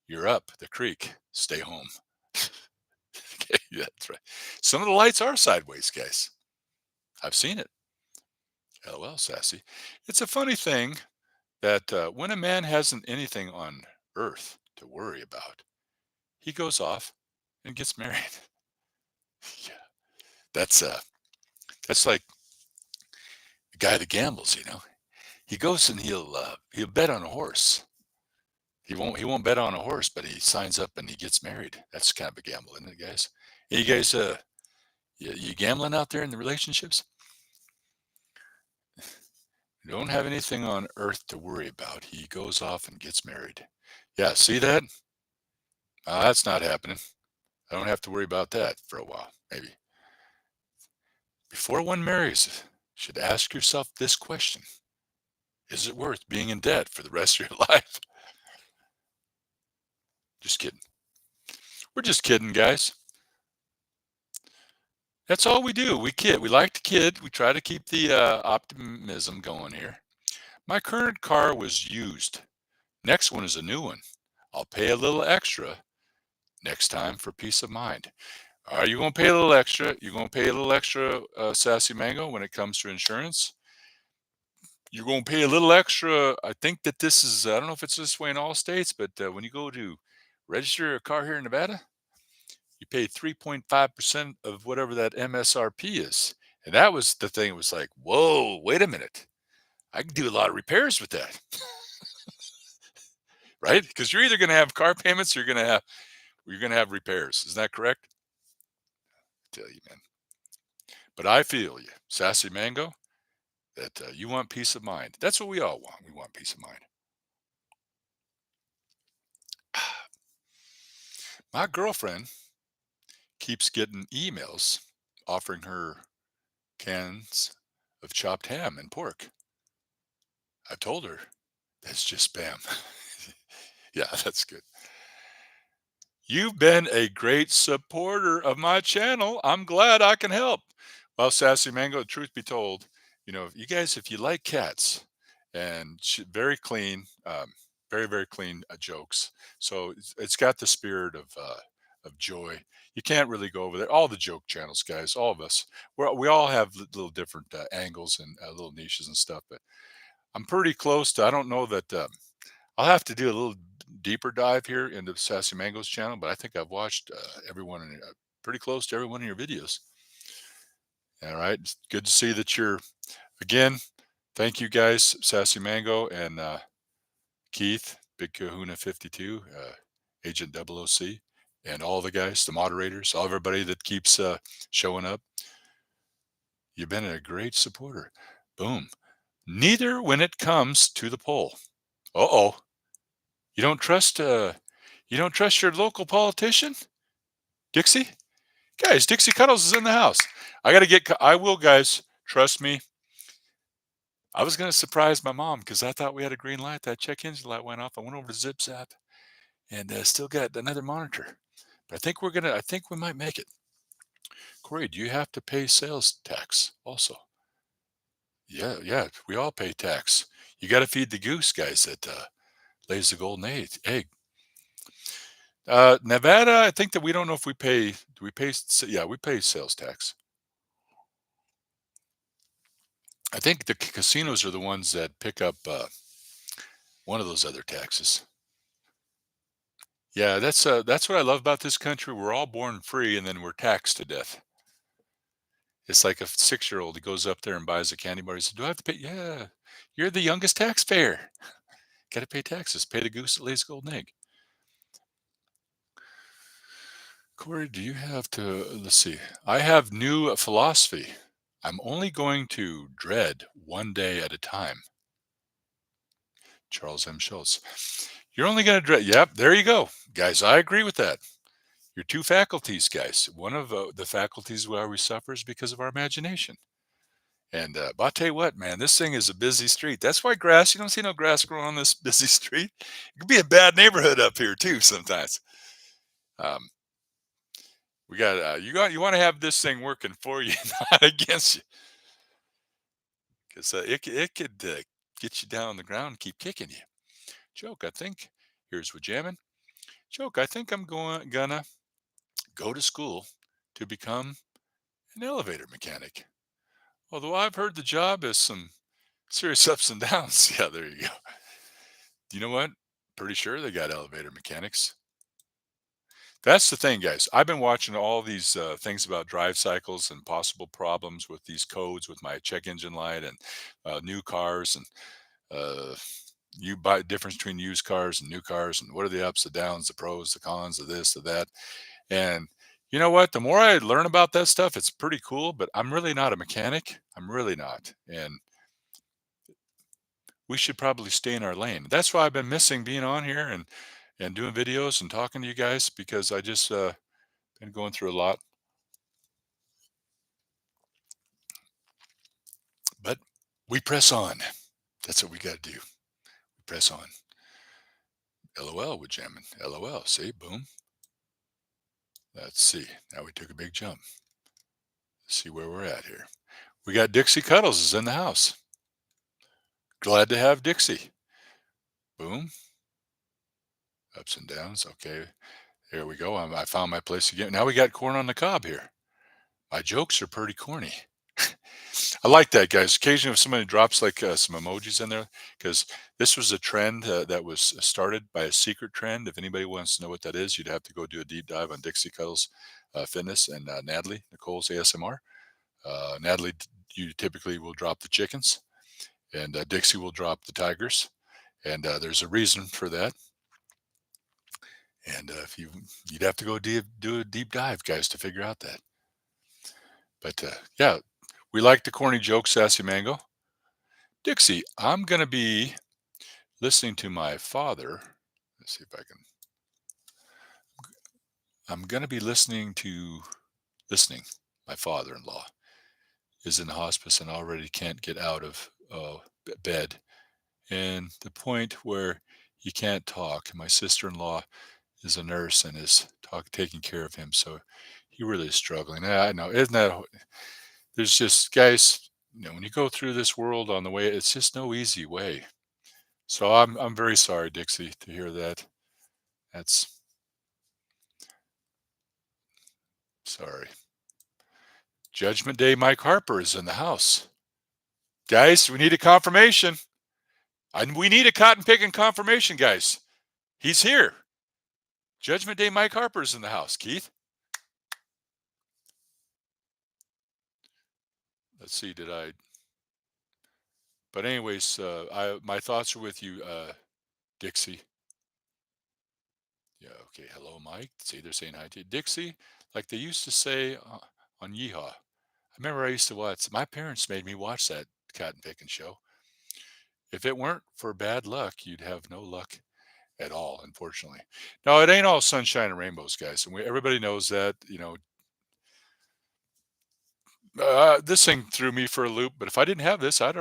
You're up the creek. Stay home. Okay, that's right. Some of the lights are sideways, guys. I've seen it. LOL, Sassy. It's a funny thing that when a man hasn't anything on earth to worry about, he goes off and gets married. Yeah, that's that's like a guy that gambles. He goes and he'll bet on a horse. He won't bet on a horse, but he signs up and he gets married. That's kind of a gamble, isn't it, guys? Hey, you guys, you gambling out there in the relationships? You don't have anything on earth to worry about. He goes off and gets married. Yeah, see that? That's not happening. I don't have to worry about that for a while, maybe. Before one marries, you should ask yourself this question: is it worth being in debt for the rest of your life? Just kidding. We're just kidding, guys. That's all we do. We kid. We like to kid. We try to keep the optimism going here. My current car was used. Next one is a new one. I'll pay a little extra next time for peace of mind. Are you going to pay a little extra? You're going to pay a little extra, Sassy Mango, when it comes to insurance? You're going to pay a little extra. I think that this is, I don't know if it's this way in all states, but when you go to register a car here in Nevada, you pay 3.5% of whatever that MSRP is. And that was the thing. It was like, whoa, wait a minute. I can do a lot of repairs with that, right? Because you're either going to have car payments or you're going to have repairs. Is that correct? I tell you, man. But I feel you, Sassy Mango, that you want peace of mind. That's what we all want. We want peace of mind. My girlfriend keeps getting emails offering her cans of chopped ham and pork. I told her that's just spam. Yeah, that's good. You've been a great supporter of my channel. I'm glad I can help. Well, Sassy Mango, truth be told, you guys, if you like cats and very clean, very, very clean jokes. So it's got the spirit of joy. You can't really go over there. All the joke channels, guys, all of us, we all have little different angles and little niches and stuff. But I'm pretty close to, I don't know that I'll have to do a little deeper dive here into Sassy Mango's channel, but I think I've watched pretty close to every one of your videos. All right. It's good to see that again, thank you guys, Sassy Mango and Keith, Big Kahuna 52, Agent Double OC, and all the guys, the moderators, all everybody that keeps showing up. You've been a great supporter. Boom. Neither when it comes to the poll. Uh-oh. You don't trust your local politician? Dixie? Guys, Dixie Cuddles is in the house. I will, guys. Trust me. I was going to surprise my mom because I thought we had a green light. That check engine light went off. I went over to Zip Zap and still got another monitor. But I think we might make it. Corey, do you have to pay sales tax also? Yeah, yeah. We all pay tax. You got to feed the goose, guys, that lays the golden egg. Nevada, I think that we don't know if we pay. Do we pay? Yeah, we pay sales tax. I think the casinos are the ones that pick up one of those other taxes. Yeah, that's what I love about this country. We're all born free, and then we're taxed to death. It's like a 6-year-old. He goes up there and buys a candy bar. He says, "Do I have to pay?" Yeah, you're the youngest taxpayer. Got to pay taxes. Pay the goose that lays the golden egg. Corey, do you have to? Let's see. I have new philosophy. I'm only going to dread one day at a time. Charles M. Schultz. You're only going to dread. Yep, there you go. Guys, I agree with that. Your two faculties, guys. One of the faculties where we suffer is because of our imagination. And but I'll tell you what, man, this thing is a busy street. That's why you don't see no grass growing on this busy street. It could be a bad neighborhood up here too sometimes. Um, you want to have this thing working for you, not against you, because it could get you down on the ground and keep kicking you. Joke, I think. Here's what jamming. Joke, I think I'm gonna go to school to become an elevator mechanic. Although I've heard the job has some serious ups and downs. Yeah, there you go. You know what? Pretty sure they got elevator mechanics. That's the thing, guys. I've been watching all these things about drive cycles and possible problems with these codes with my check engine light and new cars and uh, you buy difference between used cars and new cars and what are the ups, the downs, the pros, the cons of this, of that. And you know what? The more I learn about that stuff, it's pretty cool. But I'm really not a mechanic. I'm really not. And we should probably stay in our lane. That's why I've been missing being on here and doing videos and talking to you guys because I just been going through a lot. But we press on. That's what we got to do. We press on. LOL with jamming. LOL. See, boom. Let's see. Now we took a big jump. Let's see where we're at here. We got Dixie Cuddles is in the house. Glad to have Dixie. Boom. Ups and downs. Okay. There we go. I found my place again. Now we got corn on the cob here. My jokes are pretty corny. I like that, guys. Occasionally, if somebody drops like some emojis in there, because this was a trend that was started by a secret trend. If anybody wants to know what that is, you'd have to go do a deep dive on Dixie Cuddles Fitness and Natalie Nicole's ASMR. Natalie, you typically will drop the chickens, and Dixie will drop the tigers. And there's a reason for that. And if you'd have to go do a deep dive, guys, to figure out that. But yeah, we like the corny jokes, Sassy Mango. Dixie, I'm going to be listening to my father. Let's see if I can. I'm going to be listening. My father-in-law is in the hospice and already can't get out of bed. And the point where he can't talk. My sister-in-law is a nurse and is taking care of him. So he really is struggling. I know. Isn't that, there's just, guys, when you go through this world on the way, it's just no easy way. So I'm very sorry, Dixie, to hear that. That's sorry. Judgment Day Mike Harper is in the house. Guys, we need a confirmation. We need a cotton picking confirmation, guys. He's here. Judgment Day Mike Harper is in the house. Keith? Let's see, did I? But anyways, my thoughts are with you, Dixie. Yeah, okay. Hello, Mike. See, they're saying hi to you. Dixie, like they used to say on Yeehaw. I remember I used to watch, my parents made me watch that cotton picking show. If it weren't for bad luck, you'd have no luck at all, unfortunately. No, it ain't all sunshine and rainbows, guys. And everybody knows that, this thing threw me for a loop, but if I didn't have this, I'd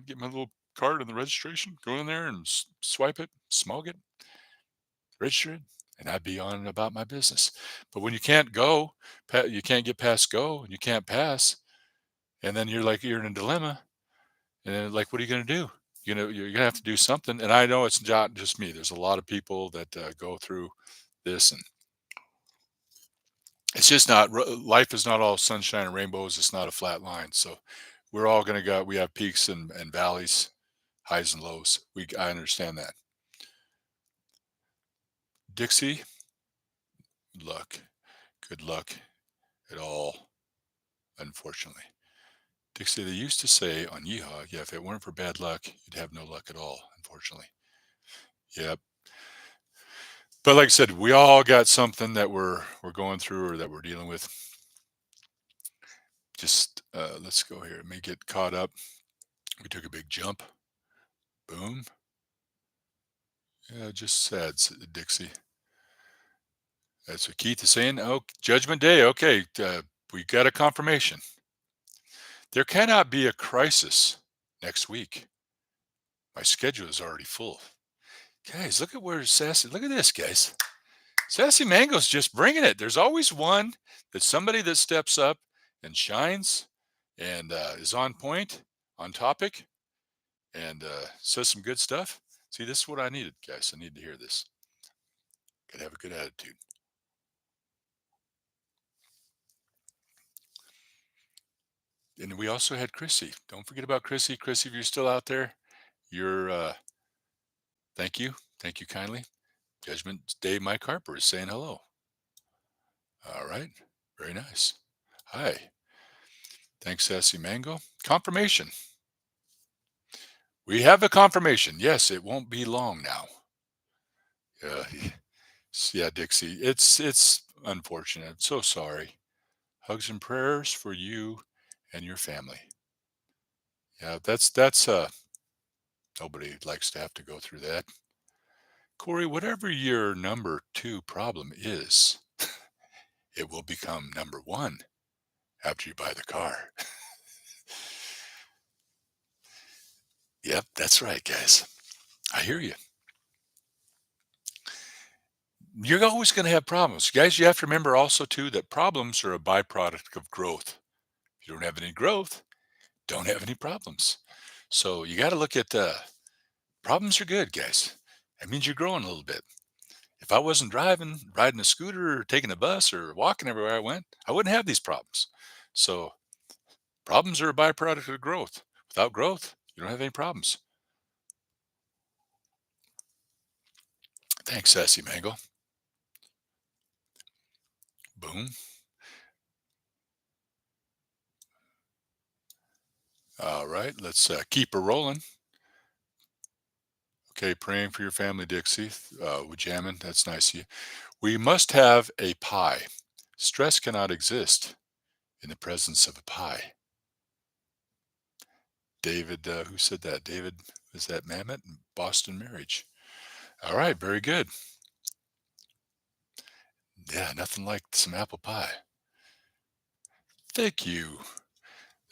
get my little card in the registration, go in there and swipe it, smog it, register it, and I'd be on about my business. But when you can't go, you can't get past go and you can't pass, and then you're in a dilemma. And then, like, what are you going to do? You're going to have to do something. And I know it's not just me. There's a lot of people that go through this, and it's just not. Life is not all sunshine and rainbows. It's not a flat line. So we're all going to go. We have peaks and valleys, highs and lows. I understand that. Dixie, luck, good luck at all. Unfortunately, Dixie, they used to say on Yeehaw, yeah, if it weren't for bad luck, you'd have no luck at all. Unfortunately, yep. But like I said, we all got something that we're going through or that we're dealing with. Just let's go here. Let me get caught up. We took a big jump. Boom. Yeah, just sad, Dixie. That's what Keith is saying. Oh, Judgment Day. Okay, we got a confirmation. There cannot be a crisis next week. My schedule is already full. Guys, look at where Sassy. Look at this, guys. Sassy Mango's just bringing it. There's always one that's somebody that steps up and shines and is on point, on topic, and says some good stuff. See, this is what I needed, guys. I need to hear this. Got to have a good attitude. And we also had Chrissy. Don't forget about Chrissy. Chrissy, if you're still out there, you're, thank you. Thank you kindly. Judgment Day Mike Harper is saying hello. All right. Very nice. Hi. Thanks, Sassy Mango. Confirmation. We have a confirmation. Yes, it won't be long now. Yeah, yeah, Dixie. It's unfortunate. So sorry. Hugs and prayers for you and your family. Yeah, that's nobody likes to have to go through that. Corey, whatever your number two problem is, it will become number one after you buy the car. Yep, that's right, guys. I hear you. You're always going to have problems. Guys, you have to remember also, too, that problems are a byproduct of growth. If you don't have any growth, don't have any problems. So you got to look at problems are good, guys. That means you're growing a little bit. If I wasn't driving, riding a scooter, or taking a bus, or walking everywhere I went, I wouldn't have these problems. So problems are a byproduct of growth. Without growth, you don't have any problems. Thanks, Sassy Mango. Boom. All right, let's keep her rolling. Okay, praying for your family, Dixie. We're jamming. That's nice of you. We must have a pie. Stress cannot exist in the presence of a pie. David, who said that? David, was that Mamet? Boston Marriage. All right, very good. Yeah, nothing like some apple pie. Thank you.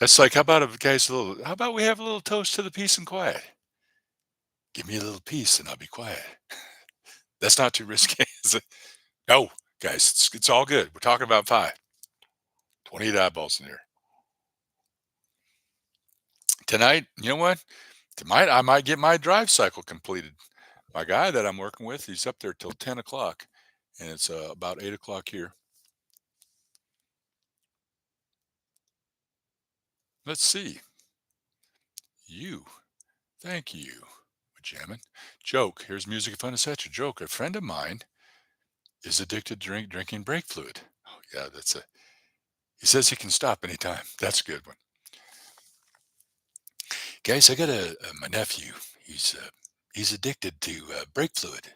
That's like, how about a guys, a little, how about we have a little toast to the peace and quiet? Give me a little peace and I'll be quiet. That's not too risky, is it? No, guys, it's all good. We're talking about pie. 28 eyeballs in here. Tonight, you know what? Tonight, I might get my drive cycle completed. My guy that I'm working with, he's up there till 10 o'clock, and it's about 8 o'clock here. Let's see. You. Thank you. We're jamming. Joke. Here's music fun, etc. Joke. A friend of mine is addicted to drinking brake fluid. Oh, yeah, that's a. He says he can stop anytime. That's a good one. Guys, I got my nephew. He's addicted to brake fluid,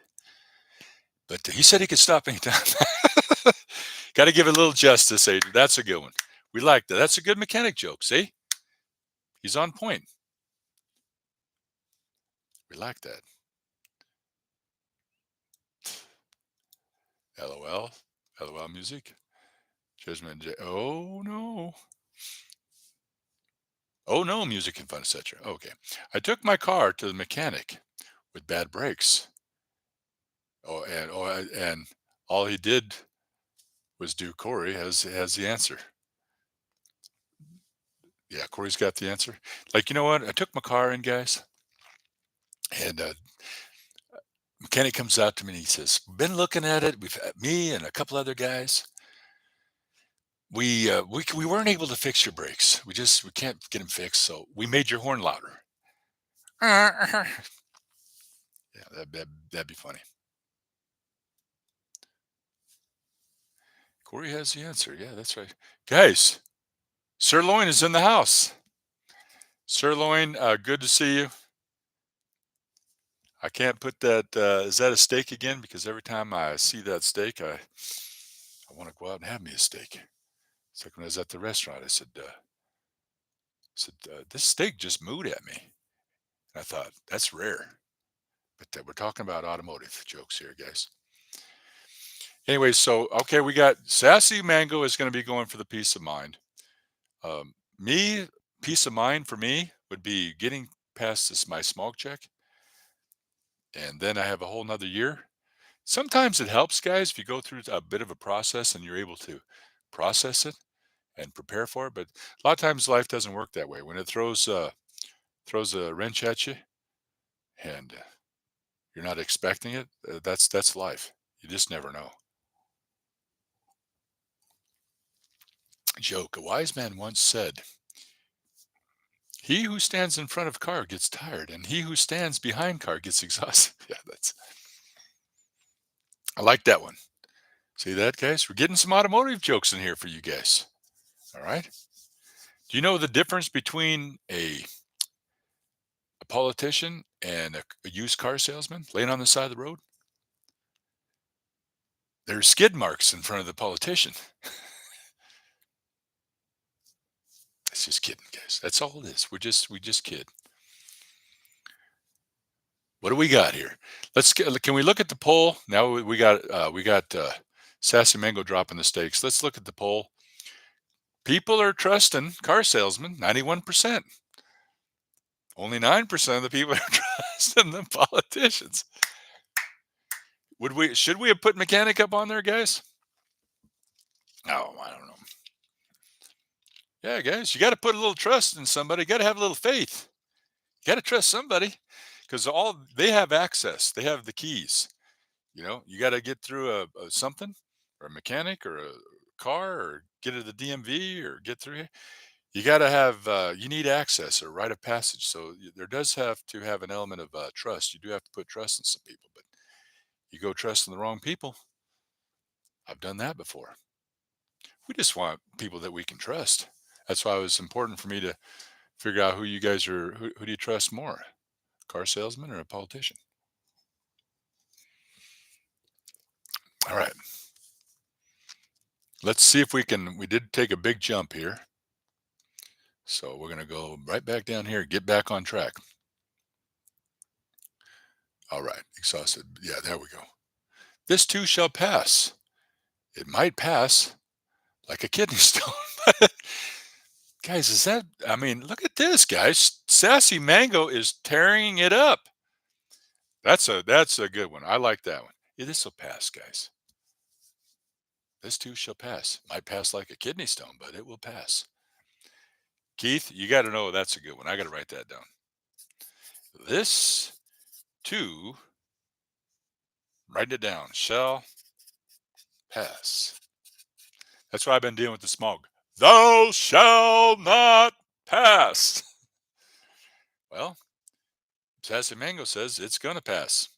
but he said he could stop anytime. Got to give it a little justice, Adrian. That's a good one. We like that. That's a good mechanic joke. See, he's on point. We like that. LOL. LOL music. Judgment. Oh no. Oh no, music and fun, etc. Okay. I took my car to the mechanic with bad brakes. And all he did was do Corey has the answer. Yeah, Corey's got the answer. Like, you know what? I took my car in, guys, and mechanic comes out to me and he says, "Been looking at it. We've me and a couple other guys. We weren't able to fix your brakes. We can't get them fixed. So we made your horn louder." Yeah, that'd be funny. Corey has the answer. Yeah, that's right, guys. Sirloin is in the house. Sirloin, good to see you. I can't put that. Is that a steak again? Because every time I see that steak, I want to go out and have me a steak. It's like when I was at the restaurant, I said, this steak just mooed at me. And I thought, that's rare. But we're talking about automotive jokes here, guys. Anyway, so, okay, we got Sassy Mango is going to be going for the peace of mind. Me, peace of mind for me would be getting past this, my smog check. And then I have a whole nother year. Sometimes it helps, guys, if you go through a bit of a process and you're able to process it and prepare for it. But a lot of times life doesn't work that way. When it throws a wrench at you and you're not expecting it, that's life. You just never know. Joke. A wise man once said, "He who stands in front of car gets tired, and he who stands behind car gets exhausted." Yeah, that's. I like that one. See that, guys? We're getting some automotive jokes in here for you guys. All right. Do you know the difference between a politician and a used car salesman laying on the side of the road? There's skid marks in front of the politician. That's just kidding, guys. That's all it is. We just kid. What do we got here? Can we look at the poll? Now we got Sassy Mango dropping the stakes. Let's look at the poll. People are trusting car salesmen, 91%. Only 9% of the people are trusting the politicians. Should we have put mechanic up on there, guys? Oh, I don't know. Yeah, guys, you got to put a little trust in somebody. You got to have a little faith. You got to trust somebody because all they have access. They have the keys. You got to get through a something or a mechanic or a car or get to the DMV or get through here. You got to have you need access or rite of passage. So there does have to have an element of trust. You do have to put trust in some people, but you go trust in the wrong people. I've done that before. We just want people that we can trust. That's why it was important for me to figure out who you guys are. Who do you trust more, car salesman or a politician? All right. Let's see if we can. We did take a big jump here. So we're going to go right back down here, get back on track. All right. Exhausted. Yeah, there we go. This too shall pass. It might pass like a kidney stone. Guys, I mean, look at this, guys. Sassy Mango is tearing it up. That's a good one. I like that one. Yeah, this will pass, guys. This too shall pass. Might pass like a kidney stone, but it will pass. Keith, you got to know that's a good one. I got to write that down. This too, write it down, shall pass. That's why I've been dealing with the smog. Thou shall not pass. Well, Sassy Mango says it's going to pass.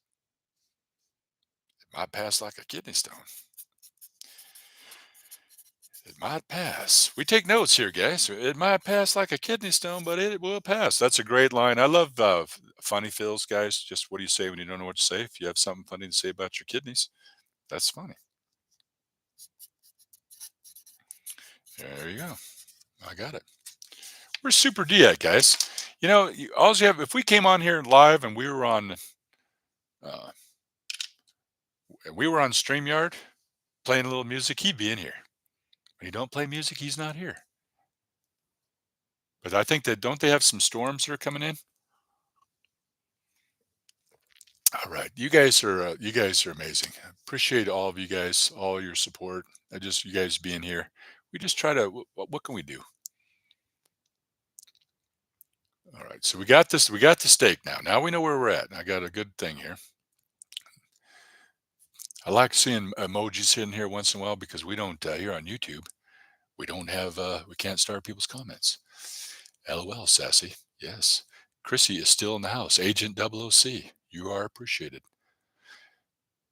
It might pass like a kidney stone. It might pass. We take notes here, guys. It might pass like a kidney stone, but it will pass. That's a great line. I love funny fills, guys. Just what do you say when you don't know what to say? If you have something funny to say about your kidneys, that's funny. There you go. I got it. Where's Super D at, guys? All you have, if we came on here live and uh, we were on StreamYard playing a little music, he'd be in here. When you don't play music, he's not here. But I think that don't they have some storms that are coming in? All right, you guys are amazing. I appreciate all of you guys, all your support. You guys being here. We just try to. What can we do? All right, so we got this. We got the steak now. Now we know where we're at. I got a good thing here. I like seeing emojis in here once in a while because we don't here on YouTube. We don't have. We can't start people's comments. LOL, sassy. Yes, Chrissy is still in the house. Agent 0OC. You are appreciated.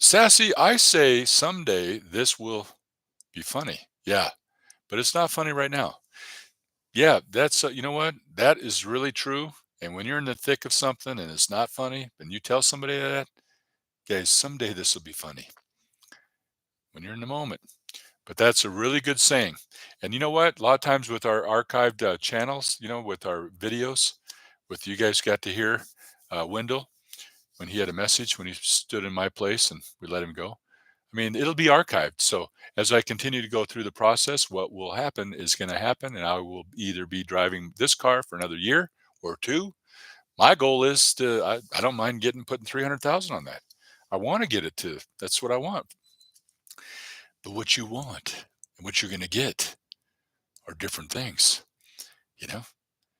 Sassy, I say someday this will be funny. Yeah, but it's not funny right now. Yeah, that's you know what? That is really true. And when you're in the thick of something and it's not funny, and you tell somebody that, guys, someday this will be funny when you're in the moment. But that's a really good saying. And you know what? A lot of times with our archived channels, with our videos, with you guys got to hear Wendell when he had a message when he stood in my place and we let him go. I mean, it'll be archived. So as I continue to go through the process, what will happen is going to happen, and I will either be driving this car for another year or two. My goal is I don't mind putting 300,000 on that. I want to get it to, that's what I want. But what you want and what you're going to get are different things. You know,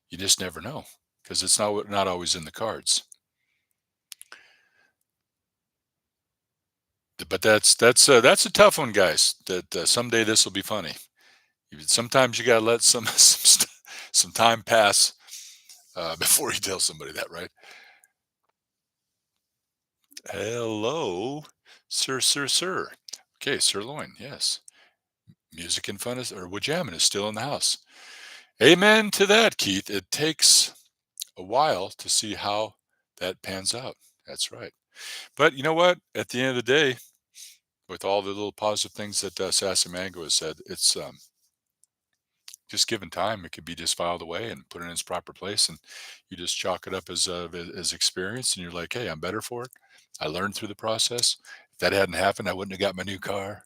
you just never know because it's not always in the cards. But that's a tough one, guys. That someday this will be funny. Sometimes you got to let some time pass before you tell somebody that, right? Hello, sir. Okay, sirloin, yes. Music and fun is, or jamming is still in the house. Amen to that, Keith. It takes a while to see how that pans out. That's right. But you know what? At the end of the day, with all the little positive things that Sassy Mango has said, it's just given time, it could be just filed away and put in its proper place, and you just chalk it up as experience, and you're like, hey, I'm better for it. I learned through the process. If that hadn't happened, I wouldn't have got my new car,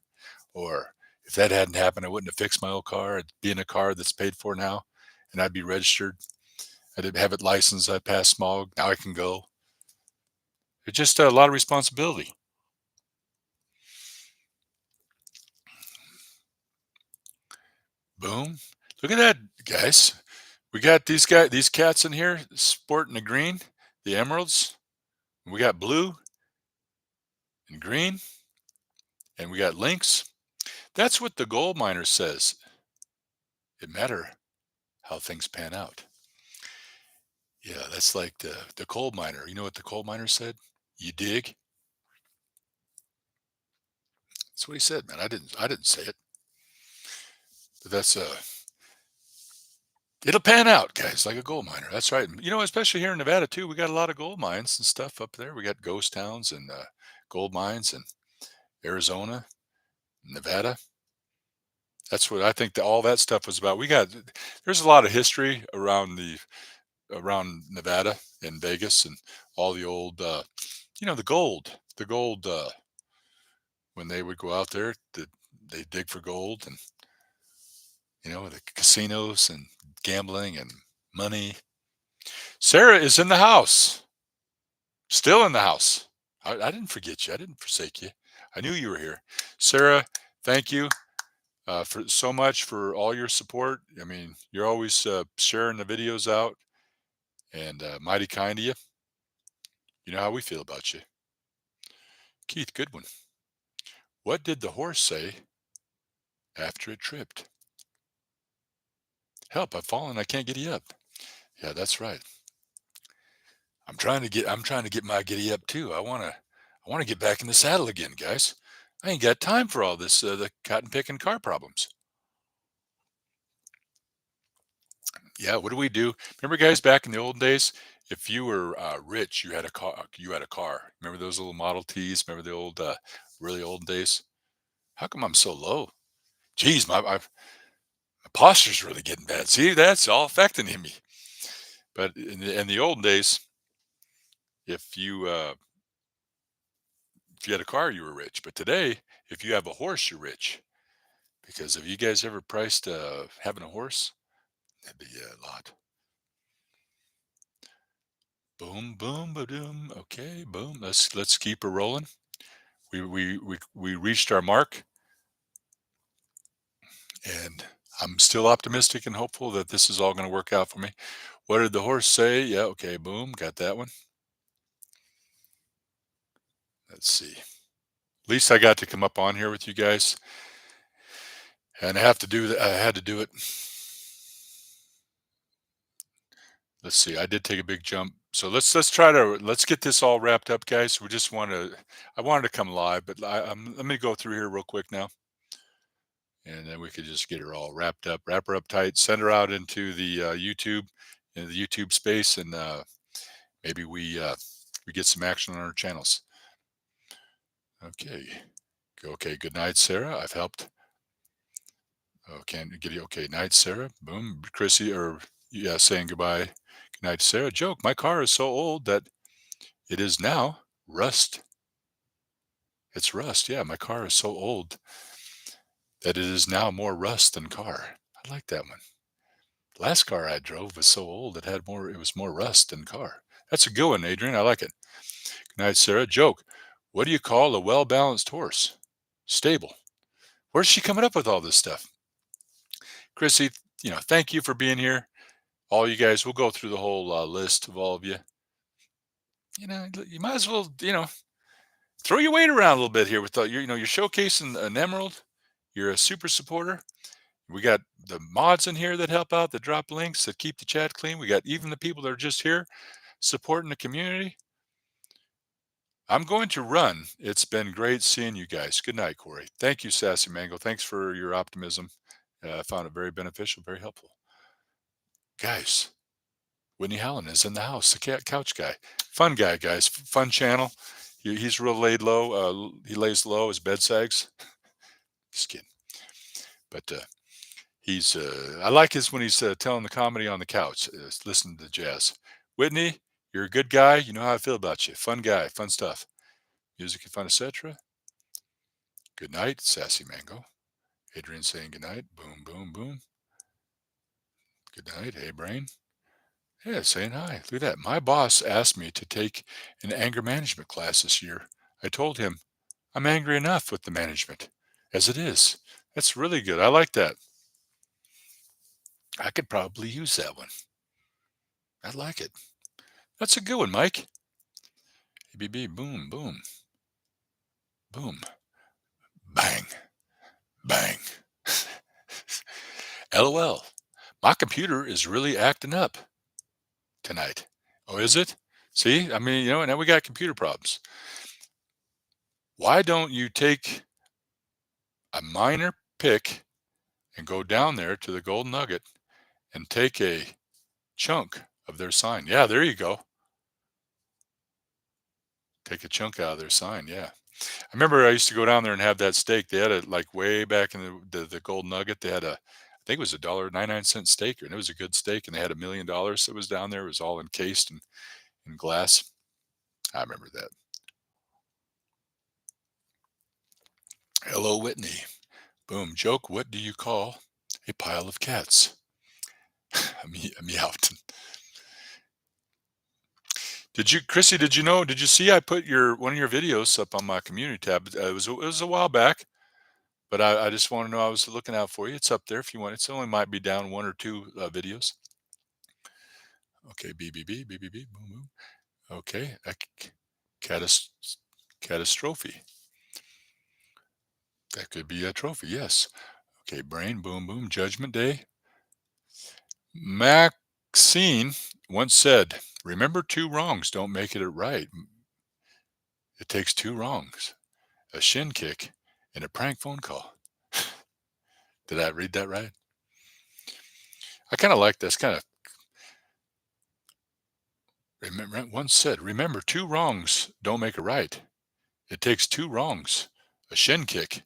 or if that hadn't happened, I wouldn't have fixed my old car. It'd be in a car that's paid for now, and I'd be registered. I didn't have it licensed. I passed smog. Now I can go. It's just a lot of responsibility. Boom. Look at that, guys. We got these cats in here sporting the green, the emeralds. We got blue and green, and we got links. That's what the gold miner says. It matter how things pan out. Yeah, that's like the coal miner. You know what the coal miner said? You dig? That's what he said, man. I didn't say it. But that's it'll pan out, guys, like a gold miner. That's right. You know, especially here in Nevada too, we got a lot of gold mines and stuff up there. We got ghost towns and gold mines in Arizona, Nevada. That's what I think that all that stuff was about. There's a lot of history around Nevada and Vegas and all the old, the gold, when they would go out there, they dig for gold, and the casinos and gambling and money. Sarah is in the house, still in the house. I didn't forget you. I didn't forsake you. I knew you were here. Sarah, thank you for so much for all your support. I mean, you're always sharing the videos out, and mighty kind of you. You know how we feel about you. Keith, good one. What did the horse say after it tripped? Help, I've fallen. I can't get up. Yeah, that's right. I'm trying to get my giddy up too. I want to get back in the saddle again, guys. I ain't got time for all this the cotton picking car problems. Yeah, what do we do? Remember, guys, back in the old days, if you were rich, you had a car. You had a car. Remember those little Model Ts? Remember the old, really old days? How come I'm so low? Geez, my posture's really getting bad. See, that's all affecting me. But in the olden days, if you uh, if you had a car, you were rich. But today, if you have a horse, you're rich. Because have you guys ever priced having a horse? That'd be a lot. Boom, boom, boom. Okay, boom. Let's keep her rolling. We reached our mark, and I'm still optimistic and hopeful that this is all going to work out for me. What did the horse say? Yeah, okay, boom, got that one. Let's see. At least I got to come up on here with you guys, and I have to do that. I had to do it. Let's see. I did take a big jump, so let's get this all wrapped up, guys. We just want to. I wanted to come live, but let me go through here real quick now, and then we could just get her all wrapped up, wrap her up tight, send her out into the YouTube space, and maybe we get some action on our channels. Okay. Okay. Good night, Sarah. I've helped. Okay. Get you. Okay. Night, Sarah. Boom. Chrissy, or yeah, saying goodbye. Good night, Sarah. Joke. My car is so old that it is now rust. It's rust. Yeah, my car is so old that it is now more rust than car. I like that one. Last car I drove was so old it was more rust than car. That's a good one, Adrian. I like it. Good night, Sarah. Joke. What do you call a well balanced horse? Stable. Where's she coming up with all this stuff? Chrissy, thank you for being here. All you guys, we'll go through the whole list of all of you. You might as well, throw your weight around a little bit here with you're showcasing an emerald. You're a super supporter. We got the mods in here that help out, that drop links, that keep the chat clean. We got even the people that are just here supporting the community. I'm going to run. It's been great seeing you guys. Good night, Corey. Thank you, Sassy Mango. Thanks for your optimism. I found it very beneficial, very helpful. Guys, Whitney Hallen is in the house, the couch guy. Fun guy, guys. Fun channel. He's real laid low. He lays low. His bed sags. Just kidding. But I like his when he's telling the comedy on the couch, listening to jazz. Whitney, you're a good guy. You know how I feel about you. Fun guy, fun stuff. Music and fun, etc. Good night, Sassy Mango. Adrian saying good night. Boom, boom, boom. Good night. Hey, Brain. Yeah, saying hi. Look at that. My boss asked me to take an anger management class this year. I told him I'm angry enough with the management as it is. That's really good. I like that. I could probably use that one. I like it. That's a good one, Mike. ABB, boom, boom, boom, bang, bang. LOL. My computer is really acting up tonight. Oh, is it? See, I mean, now we got computer problems. Why don't you take a minor pick and go down there to the Golden Nugget and take a chunk of their sign? Yeah, there you go. Take a chunk out of their sign. Yeah. I remember I used to go down there and have that steak. They had it like way back in the Golden Nugget. They had I think it was $1.99 steak, and it was a good steak. And they had $1 million that was down there. It was all encased in glass. I remember that. Hello, Whitney. Boom. Joke. What do you call a pile of cats? a meowton. Did you, Chrissy? Did you know? Did you see? I put one of your videos up on my community tab. It was a while back, but I just want to know. I was looking out for you. It's up there if you want. It's only might be down one or two videos. Okay, BBB, BBB, boom, boom. Okay, catas- catastrophe. That could be a trophy. Yes. Okay, brain, boom, boom. Judgment Day. Maxine once said, "Remember, two wrongs don't make it right. It takes two wrongs, a shin kick, and a prank phone call." Did I read that right? I kind of like this. Kind of remember once said, "Remember, two wrongs don't make a right. It takes two wrongs, a shin kick,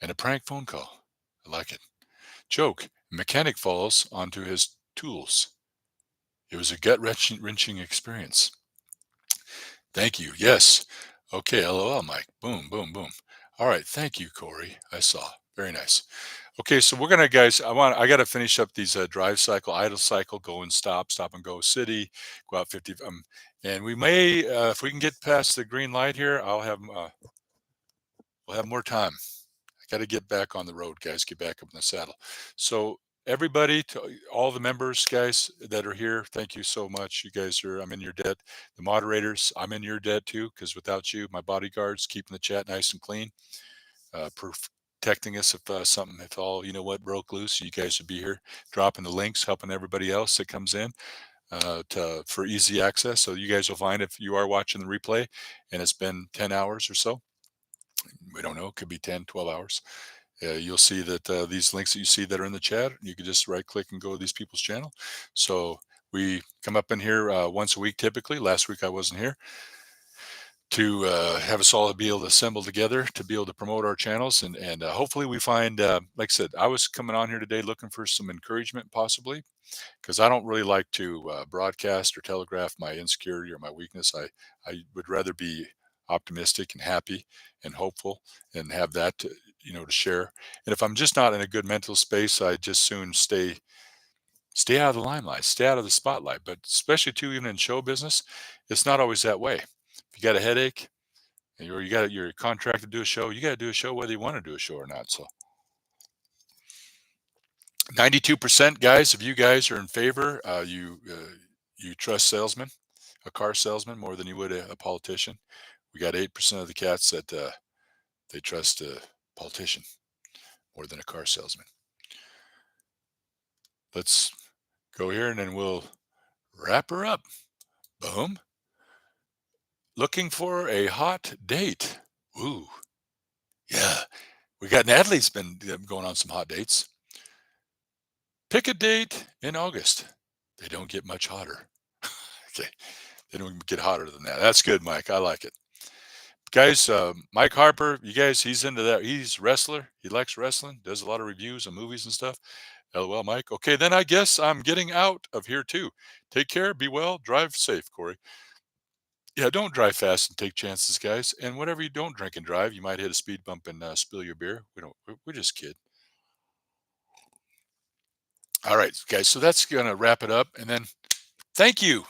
and a prank phone call." I like it. Joke: mechanic falls onto his tools. It was a gut-wrenching experience. Thank you. Yes. Okay. LOL, Mike. Boom, boom, boom. All right. Thank you, Corey. I saw. Very nice. Okay, so we're gonna, guys. I got to finish up these drive cycle, idle cycle, go and stop, stop and go city, go out 50. And we may, if we can get past the green light here, we'll have more time. I got to get back on the road, guys. Get back up in the saddle. So everybody, to all the members, guys that are here, thank you so much. You guys are, I'm in your debt. The moderators, I'm in your debt too, because without you, my bodyguards keeping the chat nice and clean, protecting us if something, if all, broke loose, you guys would be here dropping the links, helping everybody else that comes in for easy access. So you guys will find if you are watching the replay and it's been 10 hours or so, we don't know, it could be 10, 12 hours. You'll see that these links that you see that are in the chat, you can just right click and go to these people's channel. So we come up in here once a week typically. Last week I wasn't here to have us all be able to assemble together to be able to promote our channels. And hopefully we find, like I said, I was coming on here today looking for some encouragement possibly, because I don't really like to broadcast or telegraph my insecurity or my weakness. I would rather be optimistic and happy and hopeful and have that to share. And if I'm just not in a good mental space, I just soon stay out of the limelight, stay out of the spotlight. But especially too, even in show business, it's not always that way. If you got a headache or you're contracted to do a show, you got to do a show whether you want to do a show or not. So 92% guys of you guys are in favor. You trust salesmen, a car salesman, more than you would a politician. We got 8% of the cats that they trust a politician more than a car salesman. Let's go here and then we'll wrap her up. Boom. Looking for a hot date. Ooh, yeah. We got Natalie's been going on some hot dates. Pick a date in August. They don't get much hotter. Okay. They don't get hotter than that. That's good, Mike. I like it. Guys, Mike Harper, you guys, he's into that. He's wrestler. He likes wrestling, does a lot of reviews of movies and stuff. LOL, Mike. Okay, then I guess I'm getting out of here too. Take care. Be well. Drive safe, Corey. Yeah, don't drive fast and take chances, guys. And whatever you don't drink and drive, you might hit a speed bump and spill your beer. We don't. We're just kid. All right, guys. So that's gonna wrap it up. And then thank you,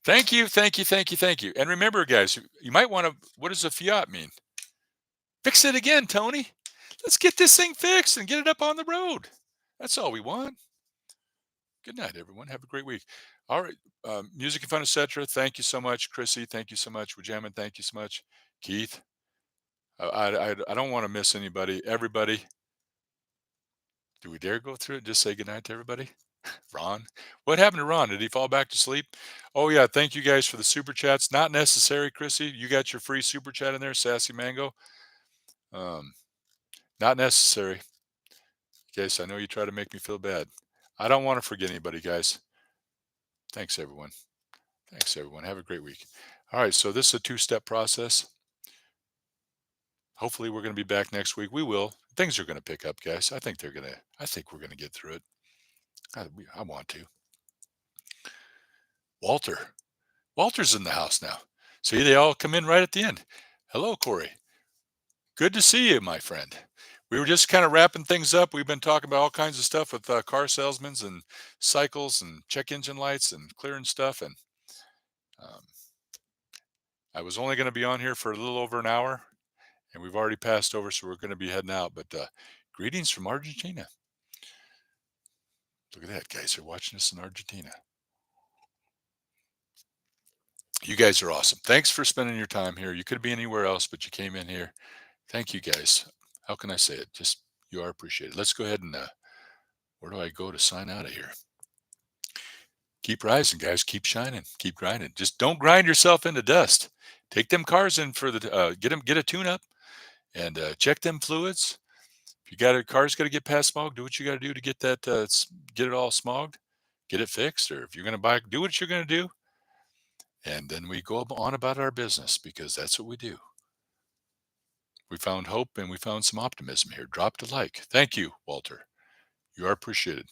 thank you, thank you, thank you, thank you. And remember, guys, you might want to. What does a fiat mean? Fix it again, Tony. Let's get this thing fixed and get it up on the road. That's all we want. Good night, everyone. Have a great week. All right. Music and fun, etc. Thank you so much, Chrissy. Thank you so much, Wajamin. Thank you so much, Keith. I don't want to miss anybody. Everybody, do we dare go through it? Just say goodnight to everybody. Ron, what happened to Ron? Did he fall back to sleep? Oh yeah. Thank you guys for the super chats. Not necessary, Chrissy. You got your free super chat in there, Sassy Mango. Um, Not necessary. Guys, I know you try to make me feel bad. I don't want to forget anybody, guys. Thanks, everyone. Thanks, everyone. Have a great week. All right. So this is a two-step process. Hopefully, we're going to be back next week. We will. Things are going to pick up, guys. I think we're going to get through it. I want to. Walter. Walter's in the house now. See, they all come in right at the end. Hello, Corey. Good to see you, my friend. We were just kind of wrapping things up. We've been talking about all kinds of stuff with car salesmen and cycles and check engine lights and clearing stuff. And um, I was only going to be on here for a little over an hour, and we've already passed over, so we're going to be heading out. But greetings from Argentina. Look at that, guys. They're watching us in Argentina. You guys are awesome. Thanks for spending your time here. You could be anywhere else, but you came in here. Thank you, guys. How can I say it? Just you are appreciated. Let's go ahead and where do I go to sign out of here? Keep rising, guys. Keep shining. Keep grinding. Just don't grind yourself into dust. Take them cars in for the get a tune up and check them fluids. If you got a car's got to get past smog, do what you got to do to get that get it all smogged, get it fixed. Or if you're going to buy, do what you're going to do, and then we go on about our business because that's what we do. We found hope and we found some optimism here. Dropped a like. Thank you, Walter. You are appreciated.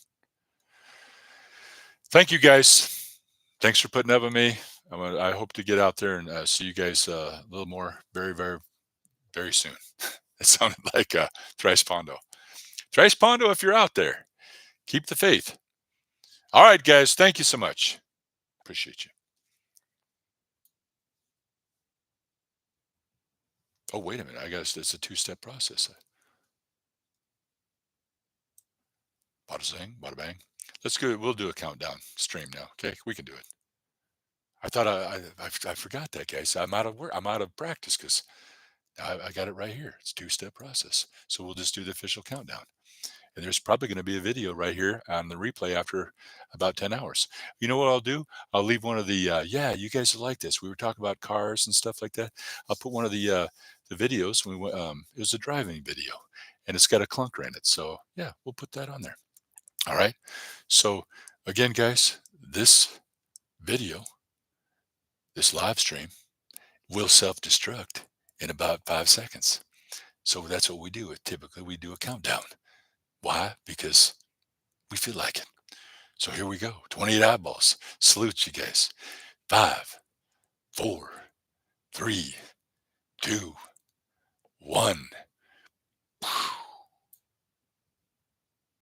Thank you, guys. Thanks for putting up with me. I hope to get out there and see you guys a little more very, very, very soon. It sounded like Thrice Pondo. Thrice Pondo, if you're out there, keep the faith. All right, guys. Thank you so much. Appreciate you. Oh, wait a minute. I guess it's a two-step process. Bada zing, bada bang. Let's go. We'll do a countdown stream now. Okay, we can do it. I thought I forgot that, guys. I'm out of work. I'm out of practice because I got it right here. It's two-step process. So we'll just do the official countdown. And there's probably going to be a video right here on the replay after about 10 hours. You know what I'll do? I'll leave one of the, yeah, you guys will like this. We were talking about cars and stuff like that. I'll put one of the videos. It was a driving video and it's got a clunker in it. So yeah, we'll put that on there. All right. So again, guys, this video, this live stream will self-destruct in about 5 seconds. So that's what we do. Typically we do a countdown. Why? Because we feel like it. So here we go. 28 eyeballs. Salute you guys. 5, 4, 3, 2, 1.